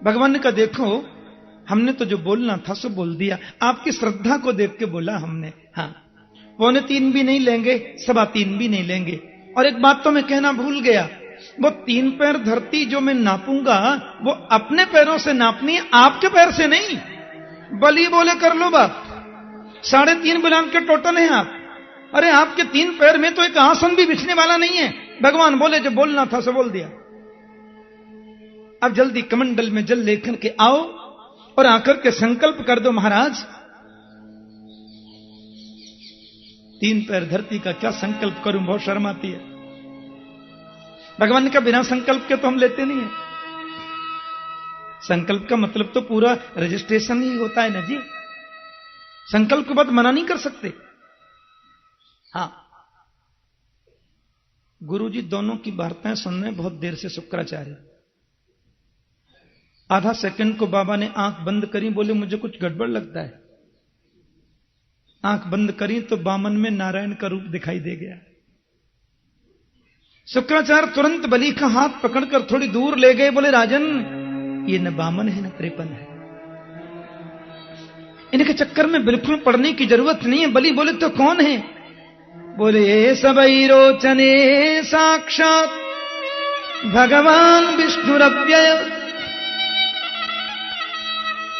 भगवान ने कहा देखो हमने तो जो बोलना था सो बोल दिया, आपकी श्रद्धा को देख के बोला हमने। हाँ, 2.25 भी नहीं लेंगे, 3.25 भी नहीं लेंगे। और एक बात तो मैं कहना भूल गया, वो 3 पैर धरती जो मैं नापूंगा वो अपने पैरों से नापनी है, आपके पैर से नहीं। बलि बोले कर लो बात, 3.5 बुलान के टोटल हैं आप। अरे आपके 3 पैर में तो एक आसन भी बिछने वाला नहीं है। भगवान बोले जो बोलना था सो बोल दिया। अब जल्दी कमंडल में जल लेकर के आओ और आकर के संकल्प कर दो महाराज। 3 पैर धरती का क्या संकल्प करूं, बहुत शर्म आती है। भगवान का बिना संकल्प के तो हम लेते नहीं है। संकल्प का मतलब तो पूरा रजिस्ट्रेशन ही होता है ना जी। संकल्प के बाद मना नहीं कर सकते। हाँ, गुरुजी दोनों की वार्ताएं सुन रहे बहुत देर से शुक्राचार्य। आधा सेकंड को बाबा ने आंख बंद करी, बोले मुझे कुछ गड़बड़ लगता है। आंख बंद करी तो बामन में नारायण का रूप दिखाई दे गया। शुक्राचार्य तुरंत बलि का हाथ पकड़कर थोड़ी दूर ले गए, बोले राजन ये न बामन है न त्रेपन है, इनके चक्कर में बिल्कुल पड़ने की जरूरत नहीं है। बलि बोले तो कौन है? बोले ये सबई रोचने साक्षात भगवान विष्णुरव्यय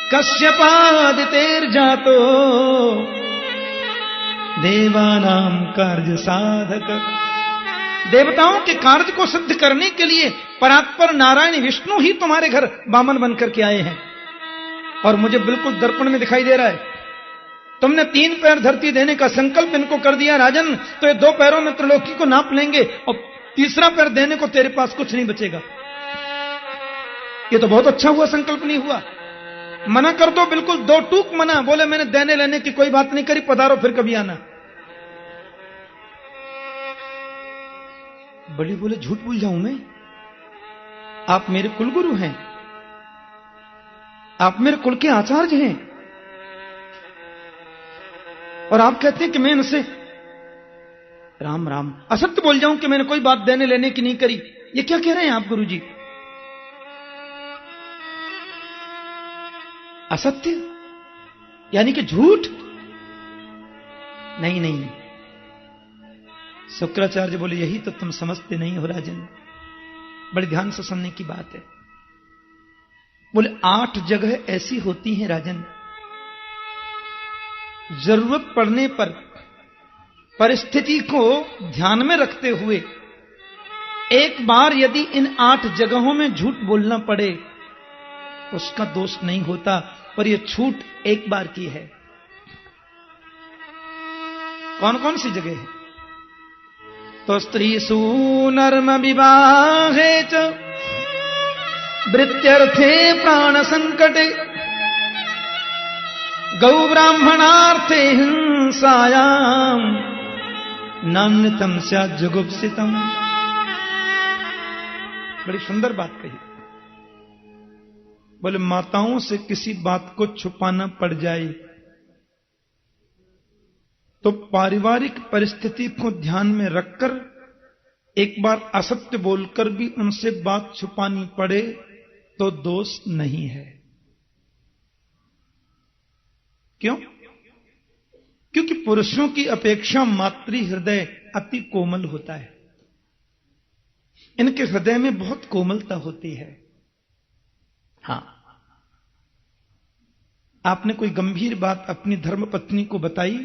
कश्यपादितेर जातो देवानाम कार्य साधक। देवताओं के कार्य को सिद्ध करने के लिए परात्पर नारायण विष्णु ही तुम्हारे घर बामन बनकर के आए हैं। और मुझे बिल्कुल दर्पण में दिखाई दे रहा है, तुमने 3 पैर धरती देने का संकल्प इनको कर दिया राजन, तो ये 2 पैरों में त्रिलोकी को नाप लेंगे और 3रा पैर देने को तेरे पास कुछ नहीं बचेगा। ये तो बहुत अच्छा हुआ, संकल्प नहीं हुआ। मना कर दो, बिल्कुल 2 टूक मना। बोले मैंने देने लेने की कोई बात नहीं करी, पधारो फिर कभी आना। बलि बोले झूठ बोल जाऊं मैं? आप मेरे कुलगुरु हैं, आप मेरे कुल के आचार्य हैं, और आप कहते हैं कि मैं इनसे राम राम असत्य बोल जाऊं कि मैंने कोई बात देने लेने की नहीं करी। ये क्या कह रहे हैं आप गुरुजी? असत्य यानी कि झूठ? नहीं नहीं। शुक्राचार्य बोले यही तो तुम समझते नहीं हो राजन, बड़े ध्यान से सुनने की बात है। बोले 8 जगह ऐसी होती हैं राजन, जरूरत पड़ने पर परिस्थिति को ध्यान में रखते हुए एक बार यदि इन 8 जगहों में झूठ बोलना पड़े उसका दोष नहीं होता, पर यह छूट एक बार की है। कौन कौन सी जगह है? तो स्त्रीषु नर्म विवाहे च वृत्यर्थे प्राण संकटे गौ ब्राह्मणार्थे हिंसायाम नान्यतम स्यात् जुगुप्सितम। बड़ी सुंदर बात कही। बोले माताओं से किसी बात को छुपाना पड़ जाए तो पारिवारिक परिस्थिति को ध्यान में रखकर एक बार असत्य बोलकर भी उनसे बात छुपानी पड़े तो दोष नहीं है। क्यों? क्योंकि पुरुषों की अपेक्षा मातृ हृदय अति कोमल होता है। इनके हृदय में बहुत कोमलता होती है। हां, आपने कोई गंभीर बात अपनी धर्मपत्नी को बताई,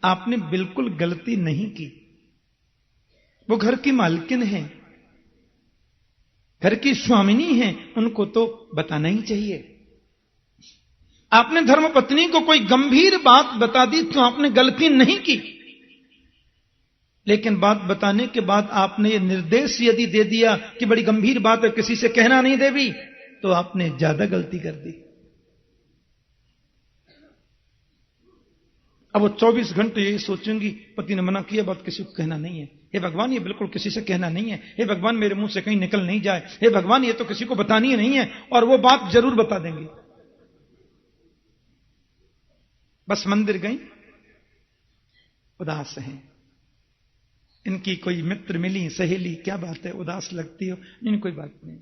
आपने बिल्कुल गलती नहीं की। वो घर की मालकिन है, घर की स्वामिनी है, उनको तो बताना ही चाहिए। आपने धर्मपत्नी को कोई गंभीर बात बता दी तो आपने गलती नहीं की, लेकिन बात बताने के बाद आपने ये निर्देश यदि दे दिया कि बड़ी गंभीर बात है, किसी से कहना नहीं देवी, तो आपने ज्यादा गलती कर दी। अब वो 24 घंटे यही सोचेंगी, पति ने मना किया, बात किसी को कहना नहीं है। हे भगवान, ये बिल्कुल किसी से कहना नहीं है। हे भगवान, मेरे मुंह से कहीं निकल नहीं जाए। हे भगवान, ये तो किसी को बतानी नहीं है। और वो बात जरूर बता देंगे। बस मंदिर गई, उदास हैं। इनकी कोई मित्र मिली, सहेली, क्या बात है, उदास लगती हो? नहीं, कोई बात नहीं।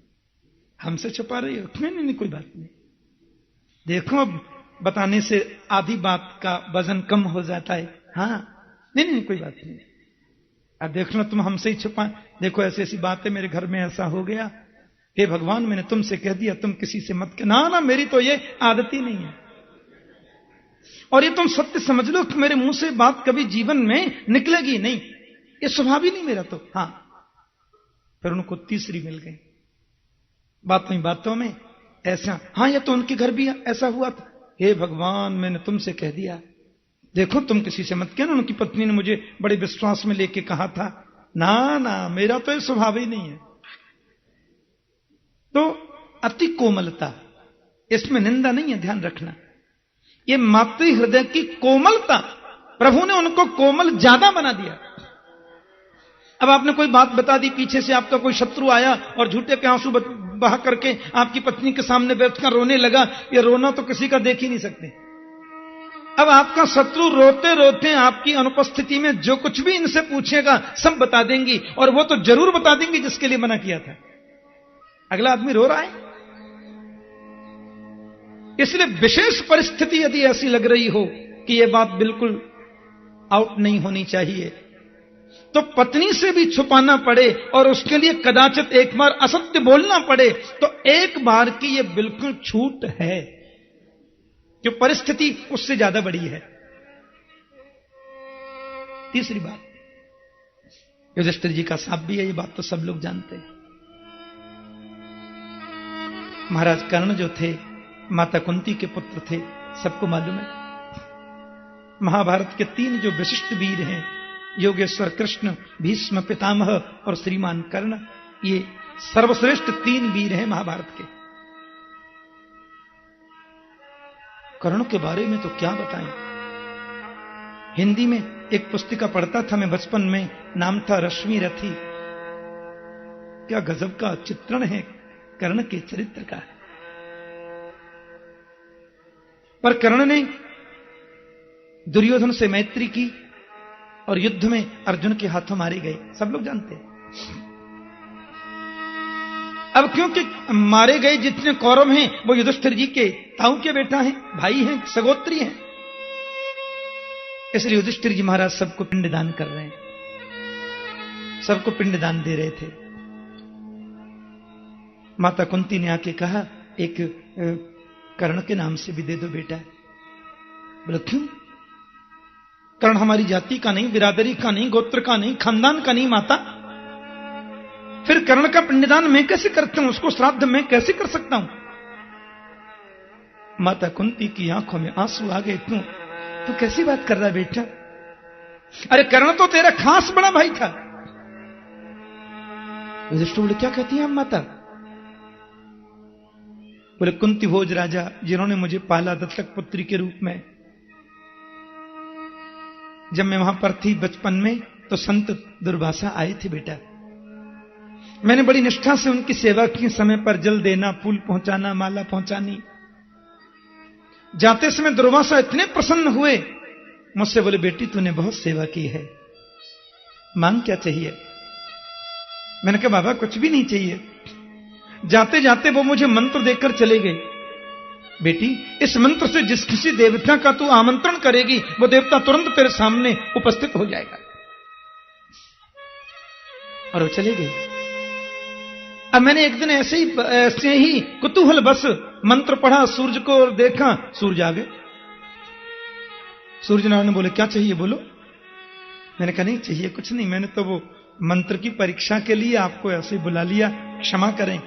हमसे छुपा रही हो? नहीं, कोई बात नहीं। देखो, अब बताने से आधी बात का वजन कम हो जाता है। हाँ, नहीं, कोई बात नहीं। अब देख लो, तुम हमसे ही छुपा, देखो ऐसी ऐसी बात है, मेरे घर में ऐसा हो गया। हे भगवान, मैंने तुमसे कह दिया, तुम किसी से मत कहना। ना, मेरी तो ये आदत ही नहीं है। और ये तुम सत्य समझ लो कि मेरे मुंह से बात कभी जीवन में निकलेगी नहीं, ये स्वभाव ही नहीं मेरा तो। हाँ, फिर उनको तीसरी मिल गई। बातों में ऐसा, हाँ, ये तो उनके घर भी ऐसा हुआ था। हे भगवान, मैंने तुमसे कह दिया, देखो तुम किसी से मत कहना। उनकी पत्नी ने मुझे बड़े विश्वास में लेके कहा था। ना, मेरा तो ये स्वभाव ही नहीं है। तो अति कोमलता, इसमें निंदा नहीं है, ध्यान रखना। ये मातृ हृदय की कोमलता, प्रभु ने उनको कोमल ज्यादा बना दिया। अब आपने कोई बात बता दी, पीछे से आपका कोई शत्रु आया और झूठे के आंसू बहा करके आपकी पत्नी के सामने बैठकर रोने लगा। ये रोना तो किसी का देख ही नहीं सकते। अब आपका शत्रु रोते रोते आपकी अनुपस्थिति में जो कुछ भी इनसे पूछेगा सब बता देंगी, और वो तो जरूर बता देंगी जिसके लिए मना किया था। अगला आदमी रो रहा है, इसलिए विशेष परिस्थिति यदि ऐसी लग रही हो कि यह बात बिल्कुल आउट नहीं होनी चाहिए, तो पत्नी से भी छुपाना पड़े और उसके लिए कदाचित एक बार असत्य बोलना पड़े, तो एक बार की यह बिल्कुल छूट है, जो परिस्थिति उससे ज्यादा बड़ी है। तीसरी बात, युधिष्ठिर जी का साथ भी है, ये बात तो सब लोग जानते हैं। महाराज कर्ण जो थे, माता कुंती के पुत्र थे, सबको मालूम है। महाभारत के 3 जो विशिष्ट वीर हैं, योगेश्वर कृष्ण, भीष्म पितामह और श्रीमान कर्ण, ये सर्वश्रेष्ठ 3 वीर हैं महाभारत के। कर्ण के बारे में तो क्या बताएं। हिंदी में एक पुस्तिका पढ़ता था मैं बचपन में, नाम था रश्मि रथी। क्या गजब का चित्रण है कर्ण के चरित्र का। पर कर्ण ने दुर्योधन से मैत्री की और युद्ध में अर्जुन के हाथों मारे गए, सब लोग जानते हैं। अब क्योंकि मारे गए जितने कौरव हैं वो युधिष्ठिर जी के ताऊ के बेटा हैं, भाई हैं, सगोत्री हैं, इसलिए युधिष्ठिर जी महाराज सबको पिंडदान कर रहे हैं, सबको पिंडदान दे रहे थे। माता कुंती ने आके कहा, एक कर्ण के नाम से भी दे दो बेटा। बोले क्यों? कर्ण हमारी जाति का नहीं, बिरादरी का नहीं, गोत्र का नहीं, खानदान का नहीं माता। फिर कर्ण का पिंडदान मैं कैसे करता हूं, उसको श्राद्ध मैं कैसे कर सकता हूं? माता कुंती की आंखों में आंसू आ गए। तू कैसी बात कर रहा है बेटा? अरे कर्ण तो तेरा खास बड़ा भाई था। युधिष्ठिर बोले क्या कहती हैं आप माता? बोले कुंती भोज राजा जिन्होंने मुझे पाला दत्तक पुत्री के रूप में, जब मैं वहां पर थी बचपन में तो संत दुर्वासा आए थे बेटा। मैंने बड़ी निष्ठा से उनकी सेवा की, समय पर जल देना, फूल पहुंचाना, माला पहुंचानी। जाते समय दुर्वासा इतने प्रसन्न हुए मुझसे, बोले बेटी तूने बहुत सेवा की है, मांग क्या चाहिए? मैंने कहा बाबा कुछ भी नहीं चाहिए। जाते जाते वो मुझे मंत्र देकर चले गए बेटी, इस मंत्र से जिस किसी देवता का तू आमंत्रण करेगी वो देवता तुरंत तेरे सामने उपस्थित हो जाएगा। और वो चले गए। अब मैंने एक दिन ऐसे ही कुतूहल बस मंत्र पढ़ा सूरज को और देखा, सूरज आ गए। सूर्य नारायण बोले, क्या चाहिए बोलो। मैंने कहा नहीं चाहिए कुछ नहीं, मैंने तो वो मंत्र की परीक्षा के लिए आपको ऐसे ही बुला लिया, क्षमा करें।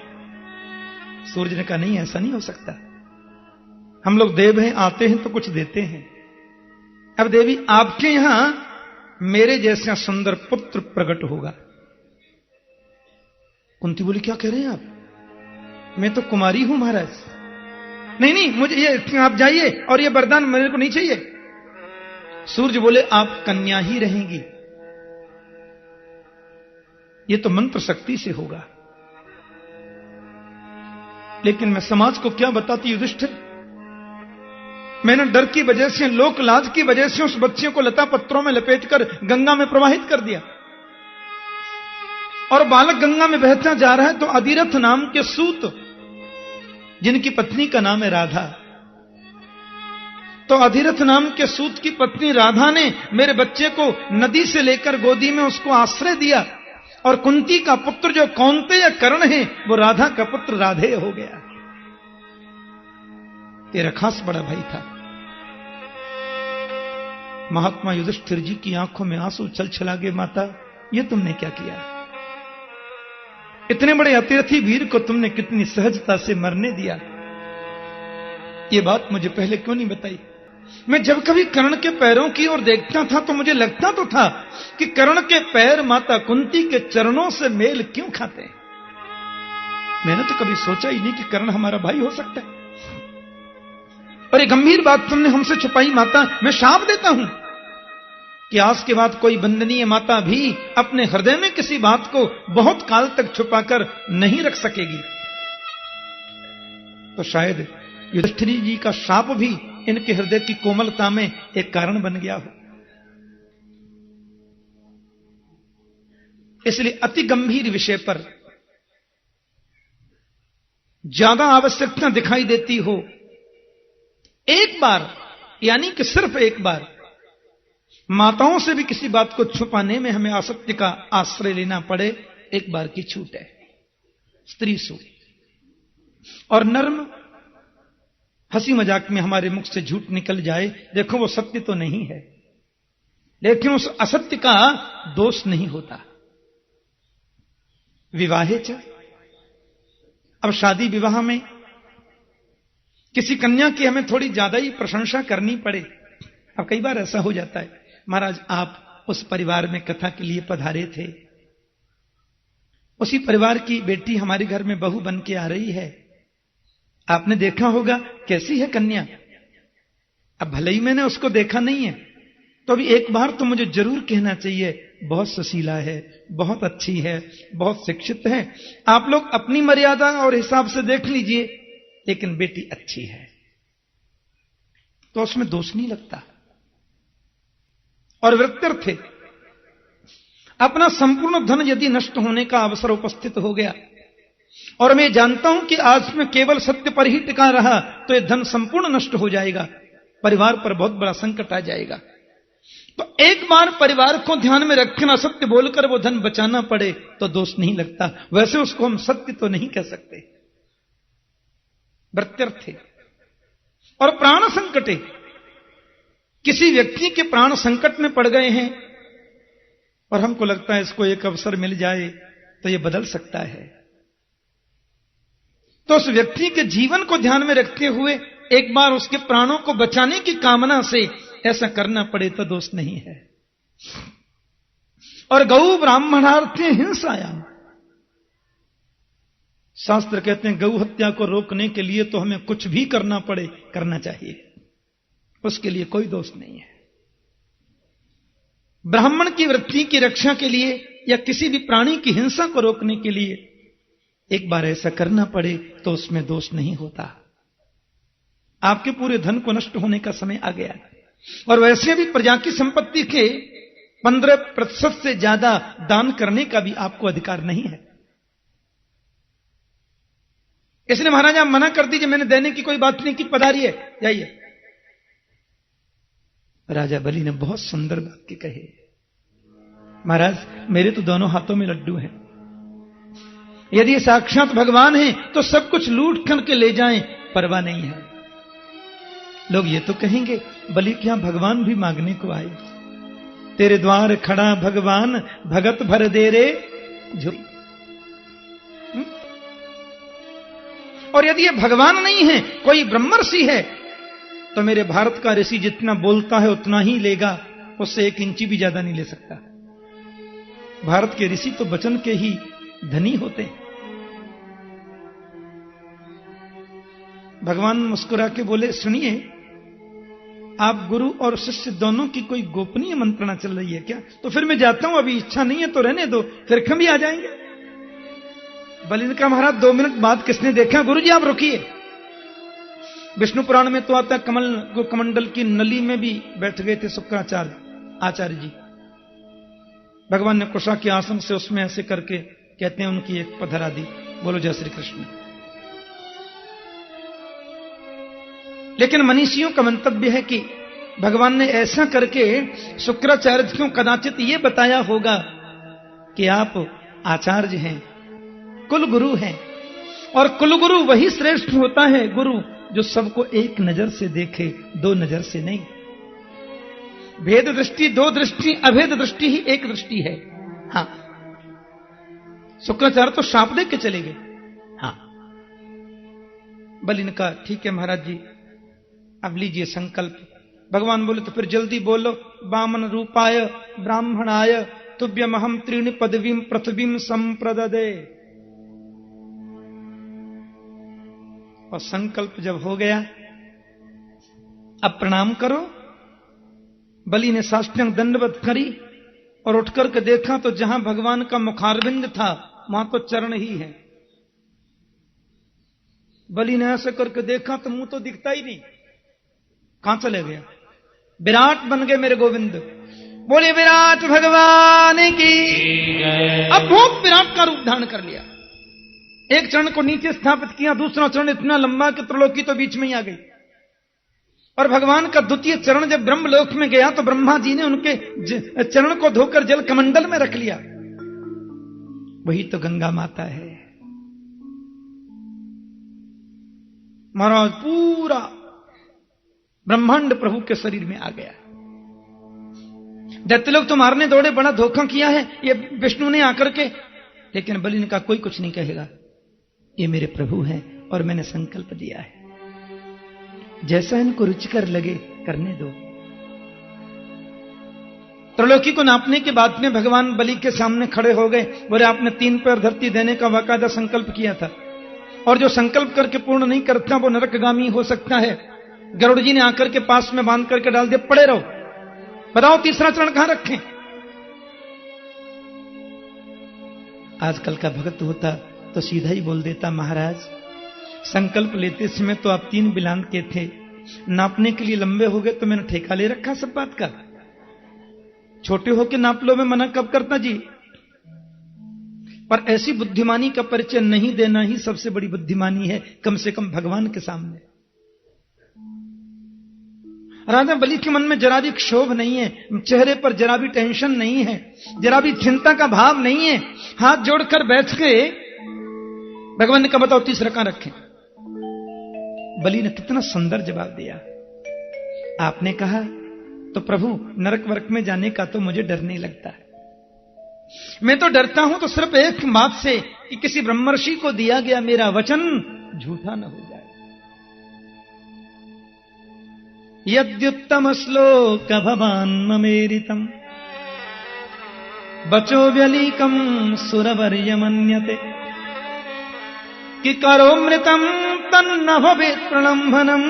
सूर्य ने कहा नहीं, ऐसा नहीं हो सकता, हम लोग देव हैं, आते हैं तो कुछ देते हैं। अब देवी, आपके यहां मेरे जैसा सुंदर पुत्र प्रकट होगा। कुंती बोली, क्या कह रहे हैं आप, मैं तो कुमारी हूं महाराज। नहीं नहीं, मुझे ये, आप जाइए और ये वरदान मेरे को नहीं चाहिए। सूर्य बोले, आप कन्या ही रहेंगी, ये तो मंत्र शक्ति से होगा। लेकिन मैं समाज को क्या बताती युधिष्ठिर, मैंने डर की वजह से, लोक लाज की वजह से उस बच्चे को लता पत्रों में लपेटकर गंगा में प्रवाहित कर दिया। और बालक गंगा में बहता जा रहा है तो अधिरथ नाम के सूत, जिनकी पत्नी का नाम है राधा, तो अधिरथ नाम के सूत की पत्नी राधा ने मेरे बच्चे को नदी से लेकर गोदी में उसको आश्रय दिया। और कुंती का पुत्र जो कौन्तेय कर्ण है वो राधा का पुत्र राधेय हो गया। तेरा खास बड़ा भाई था। महात्मा युधिष्ठिर जी की आंखों में आंसू छल छला गए। माता, ये तुमने क्या किया, इतने बड़े अतिरथी वीर को तुमने कितनी सहजता से मरने दिया, ये बात मुझे पहले क्यों नहीं बताई। मैं जब कभी कर्ण के पैरों की ओर देखता था तो मुझे लगता तो था कि कर्ण के पैर माता कुंती के चरणों से मेल क्यों खाते हैं। मैंने तो कभी सोचा ही नहीं कि कर्ण हमारा भाई हो सकता है। और ये गंभीर बात तुमने हमसे छुपाई माता। मैं शाप देता हूं कि आज के बाद कोई वंदनीय माता भी अपने हृदय में किसी बात को बहुत काल तक छुपाकर नहीं रख सकेगी। तो शायद युधिष्ठिर जी का शाप भी इनके हृदय की कोमलता में एक कारण बन गया हो। इसलिए अति गंभीर विषय पर ज्यादा आवश्यकता दिखाई देती हो, एक बार, यानी कि सिर्फ एक बार माताओं से भी किसी बात को छुपाने में हमें असत्य का आश्रय लेना पड़े, एक बार की छूट है। स्त्री सु और नर्म हंसी मजाक में हमारे मुख से झूठ निकल जाए, देखो वो सत्य तो नहीं है, लेकिन उस असत्य का दोष नहीं होता। विवाहे च, अब शादी विवाह में किसी कन्या की हमें थोड़ी ज्यादा ही प्रशंसा करनी पड़े। अब कई बार ऐसा हो जाता है, महाराज आप उस परिवार में कथा के लिए पधारे थे, उसी परिवार की बेटी हमारे घर में बहू बन के आ रही है, आपने देखा होगा कैसी है कन्या। अब भले ही मैंने उसको देखा नहीं है, तो अभी एक बार तो मुझे जरूर कहना चाहिए, बहुत सुशीला है, बहुत अच्छी है, बहुत शिक्षित है। आप लोग अपनी मर्यादा और हिसाब से देख लीजिए, लेकिन बेटी अच्छी है, तो उसमें दोष नहीं लगता। और वृत्त्यर्थे अपना संपूर्ण धन यदि नष्ट होने का अवसर उपस्थित हो गया, और मैं जानता हूं कि आज में केवल सत्य पर ही टिका रहा तो यह धन संपूर्ण नष्ट हो जाएगा, परिवार पर बहुत बड़ा संकट आ जाएगा, तो एक बार परिवार को ध्यान में रखना, सत्य बोलकर वो धन बचाना पड़े तो दोष नहीं लगता। वैसे उसको हम सत्य तो नहीं कह सकते। वृत्त्यर्थे और प्राण संकटे, किसी व्यक्ति के प्राण संकट में पड़ गए हैं और हमको लगता है इसको एक अवसर मिल जाए तो ये बदल सकता है, तो उस व्यक्ति के जीवन को ध्यान में रखते हुए एक बार उसके प्राणों को बचाने की कामना से ऐसा करना पड़े तो दोष नहीं है। और गौ ब्राह्मणार्थे हिंसायाम, शास्त्र कहते हैं गौ हत्या को रोकने के लिए तो हमें कुछ भी करना पड़े करना चाहिए, उसके लिए कोई दोष नहीं है। ब्राह्मण की वृत्ति की रक्षा के लिए या किसी भी प्राणी की हिंसा को रोकने के लिए एक बार ऐसा करना पड़े तो उसमें दोष नहीं होता। आपके पूरे धन को नष्ट होने का समय आ गया, और वैसे भी प्रजा की संपत्ति के 15% से ज्यादा दान करने का भी आपको अधिकार नहीं है। इसने महाराज आप मना कर दीजिए, मैंने देने की कोई बात नहीं की, पधारिए, जाइए। राजा बलि ने बहुत सुंदर बात की कही, महाराज मेरे तो दोनों हाथों में लड्डू हैं, यदि साक्षात भगवान हैं तो सब कुछ लूट करके ले जाएं, परवाह नहीं है। लोग ये तो कहेंगे बलि क्या भगवान भी मांगने को आए, तेरे द्वार खड़ा भगवान भगत भर दे रे झोली। और यदि ये भगवान नहीं है, कोई ब्रह्मर्षि है, तो मेरे भारत का ऋषि जितना बोलता है उतना ही लेगा, उससे 1 इंची भी ज्यादा नहीं ले सकता। भारत के ऋषि तो वचन के ही धनी होते हैं। भगवान मुस्कुरा के बोले, सुनिए, आप गुरु और शिष्य दोनों की कोई गोपनीय मंत्रणा चल रही है क्या? तो फिर मैं जाता हूं, अभी इच्छा नहीं है तो रहने दो, फिर हम भी आ जाएंगे। बलि ने कहा, महाराज 2 मिनट बाद किसने देखा? गुरु जी आप रुकिए। विष्णु पुराण में तो आता है कमंडल की नली में भी बैठ गए थे शुक्राचार्य आचार्य जी। भगवान ने कुशा के आसन से उसमें ऐसे करके कहते हैं उनकी एक पधरा दी। बोलो जय श्री कृष्ण। लेकिन मनीषियों का मंतव्य है कि भगवान ने ऐसा करके शुक्राचार्य को कदाचित ये बताया होगा कि आप आचार्य हैं, कुल गुरु हैं, और कुल गुरु वही श्रेष्ठ होता है गुरु जो सबको एक नजर से देखे, 2 नजर से नहीं। भेद दृष्टि 2 दृष्टि, अभेद दृष्टि ही एक दृष्टि है। हाँ, शुक्राचार्य तो शाप दे के चले गए। हाँ, बलि ने कहा ठीक है महाराज जी, अब लीजिए संकल्प। भगवान बोले तो फिर जल्दी बोलो। वामन रूपाय ब्राह्मणाय तुभ्यमहम 3 पदवीं पृथ्वीं संप्रददे। और संकल्प जब हो गया, अब प्रणाम करो। बलि ने साष्टांग दंडवत करी और उठकर के देखा तो जहां भगवान का मुखारविंद था वहां तो चरण ही है। बलि ने ऐसे करके देखा तो मुंह तो दिखता ही नहीं, कहां चले गया? विराट बन गए मेरे गोविंद। बोले विराट भगवान की। अब बहुत विराट का रूप धारण कर लिया। एक चरण को नीचे स्थापित किया, दूसरा चरण इतना लंबा कि त्रिलोकी तो बीच में ही आ गई। और भगवान का द्वितीय चरण जब ब्रह्मलोक में गया तो ब्रह्मा जी ने उनके चरण को धोकर जल कमंडल में रख लिया। वही तो गंगा माता है महाराज। पूरा ब्रह्मांड प्रभु के शरीर में आ गया। दैत्य लोग तो मारने दौड़े, बड़ा धोखा किया है ये विष्णु ने आकर के। लेकिन बलि ने कहा कोई कुछ नहीं कहेगा, ये मेरे प्रभु हैं और मैंने संकल्प दिया है, जैसा इनको रुचिकर लगे करने दो। त्रिलोकी को नापने के बाद में भगवान बलि के सामने खड़े हो गए। बोले आपने 3 पैर धरती देने का बाकायदा संकल्प किया था, और जो संकल्प करके पूर्ण नहीं करता वो नरकगामी हो सकता है। गरुड़ जी ने आकर के पास में बांध करके डाल दिया, पड़े रहो, बताओ तीसरा चरण कहां रखें। आजकल का भक्त होता तो सीधा ही बोल देता, महाराज संकल्प लेते समय तो आप 3 बिलान के थे, नापने के लिए लंबे हो गए तो मैंने ठेका ले रखा सब बात का। छोटे होके नाप लो, मैं मना कब करता जी। पर ऐसी बुद्धिमानी का परिचय नहीं देना ही सबसे बड़ी बुद्धिमानी है, कम से कम भगवान के सामने। राजा बलि के मन में जरा भी क्षोभ नहीं है, चेहरे पर जरा भी टेंशन नहीं है, जरा भी चिंता का भाव नहीं है। हाथ जोड़कर बैठ गए। भगवान ने कहा बताओ तीसरा कहां रखें। बलि ने कितना सुंदर जवाब दिया। आपने कहा तो प्रभु नरक वर्क में जाने का तो मुझे डर नहीं लगता है। मैं तो डरता हूं तो सिर्फ एक बात से कि किसी ब्रह्मर्षि को दिया गया मेरा वचन झूठा न हो जाए। यद्युत्तम श्लोक भवान ममेरितम बचो व्यलीकम सुरवर्य मन्यते कि करोमृतम तन्न भवेत् प्रलंभनम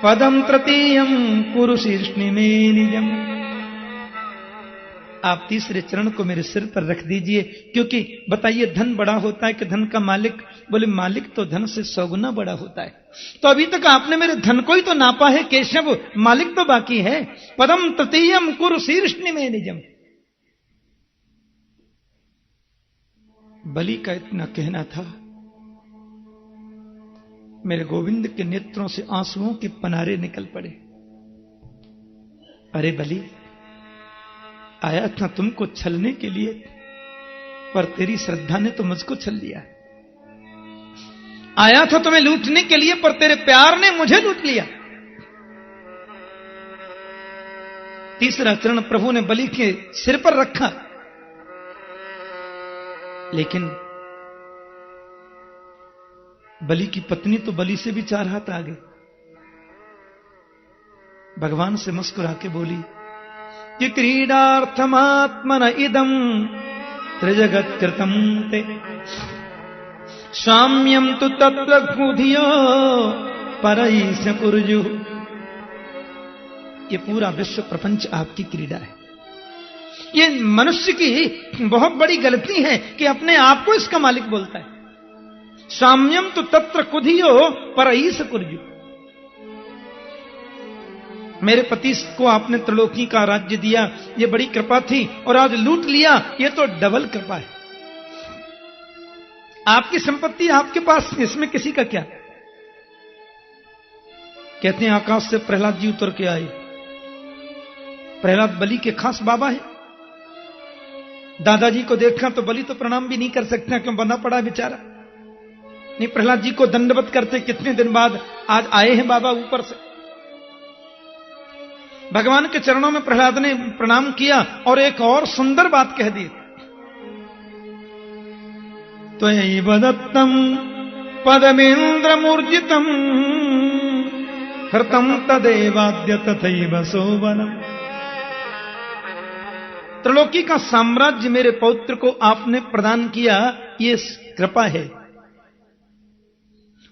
पदम तृतीयम कुरु शीर्ष्णि में निजम। आप तीसरे चरण को मेरे सिर पर रख दीजिए, क्योंकि बताइए धन बड़ा होता है कि धन का मालिक? बोले मालिक तो धन से 100 गुना बड़ा होता है। तो अभी तक आपने मेरे धन को ही तो नापा है केशव, मालिक तो बाकी है। पदम तृतीयम कुरु शीर्ष्णि में निजम। बलि का इतना कहना था मेरे गोविंद के नेत्रों से आंसुओं के पनारे निकल पड़े। अरे बलि, आया था तुमको छलने के लिए, पर तेरी श्रद्धा ने तो मुझको छल लिया। आया था तुम्हें लूटने के लिए, पर तेरे प्यार ने मुझे लूट लिया। तीसरा चरण प्रभु ने बलि के सिर पर रखा, लेकिन बलि की पत्नी तो बलि से भी 4 हाथ आगे। भगवान से मुस्कुरा के बोली कि क्रीडार्थमात्मन इदम त्रिजगत कृतम ते साम्यम तु तत्र कुधियो परईश कुर्जु। ये पूरा विश्व प्रपंच आपकी क्रीड़ा है। ये मनुष्य की बहुत बड़ी गलती है कि अपने आप को इसका मालिक बोलता है। साम्यम तो तत्र कुधियो परईश कुर्जु। मेरे पति को आपने त्रिलोकी का राज्य दिया, ये बड़ी कृपा थी, और आज लूट लिया, ये तो डबल कृपा है। आपकी संपत्ति आपके पास, इसमें किसी का क्या। कहते हैं आकाश से प्रहलाद जी उतर के आए। प्रहलाद बलि के खास बाबा है। दादाजी को देखा तो बलि तो प्रणाम भी नहीं कर सकता, क्यों बंधा पड़ा बेचारा। नहीं, प्रहलाद जी को दंडवत करते कितने दिन बाद आज आए हैं बाबा ऊपर से। भगवान के चरणों में प्रहलाद ने प्रणाम किया और एक और सुंदर बात कह दी। त्वयैव दत्तम पदमेन्द्र मूर्जितम हृतम तदेवाद्य तथैव सोवनम। त्रिलोकी का साम्राज्य मेरे पौत्र को आपने प्रदान किया, ये कृपा है।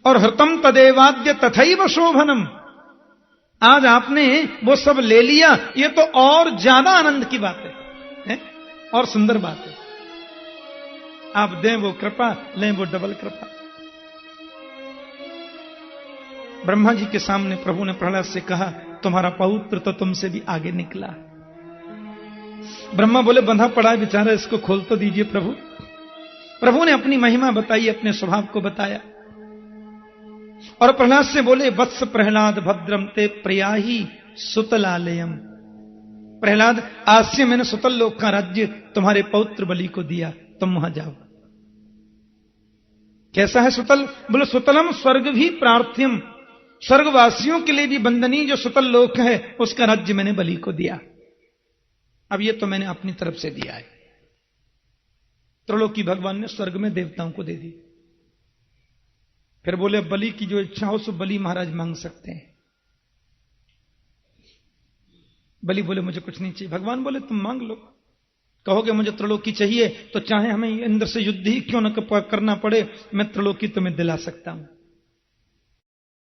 और हृतम तदेवाद्य तथैव शोभनम, आज आपने वो सब ले लिया, ये तो और ज्यादा आनंद की बात है और सुंदर बात है। आप दें वो कृपा, लें वो डबल कृपा। ब्रह्मा जी के सामने प्रभु ने प्रहलाद से कहा, तुम्हारा पौत्र तो तुमसे भी आगे निकला। ब्रह्मा बोले, बंधा पड़ा है बेचारा, इसको खोल तो दीजिए प्रभु। प्रभु ने अपनी महिमा बताई, अपने स्वभाव को बताया, और प्रहलाद से बोले, वत्स प्रहलाद भद्रम ते प्रियाही सुतलालयम। प्रहलाद, आज से मैंने सुतल लोक का राज्य तुम्हारे पौत्र बलि को दिया, तुम वहां जाओ। कैसा है सुतल? बोले, सुतलम स्वर्ग भी प्रार्थ्यम, स्वर्गवासियों के लिए भी वंदनीय जो सुतल लोक है, उसका राज्य मैंने बलि को दिया। अब ये तो मैंने अपनी तरफ से दिया है। त्रिलोकी भगवान ने स्वर्ग में देवताओं को दे दी। फिर बोले, बलि की जो इच्छा हो सो बलि महाराज मांग सकते हैं। बलि बोले, मुझे कुछ नहीं चाहिए। भगवान बोले, तुम मांग लो। कहोगे मुझे त्रिलोकी चाहिए, तो चाहे हमें इंद्र से युद्ध ही क्यों न करना पड़े, मैं त्रिलोकी तुम्हें दिला सकता हूं।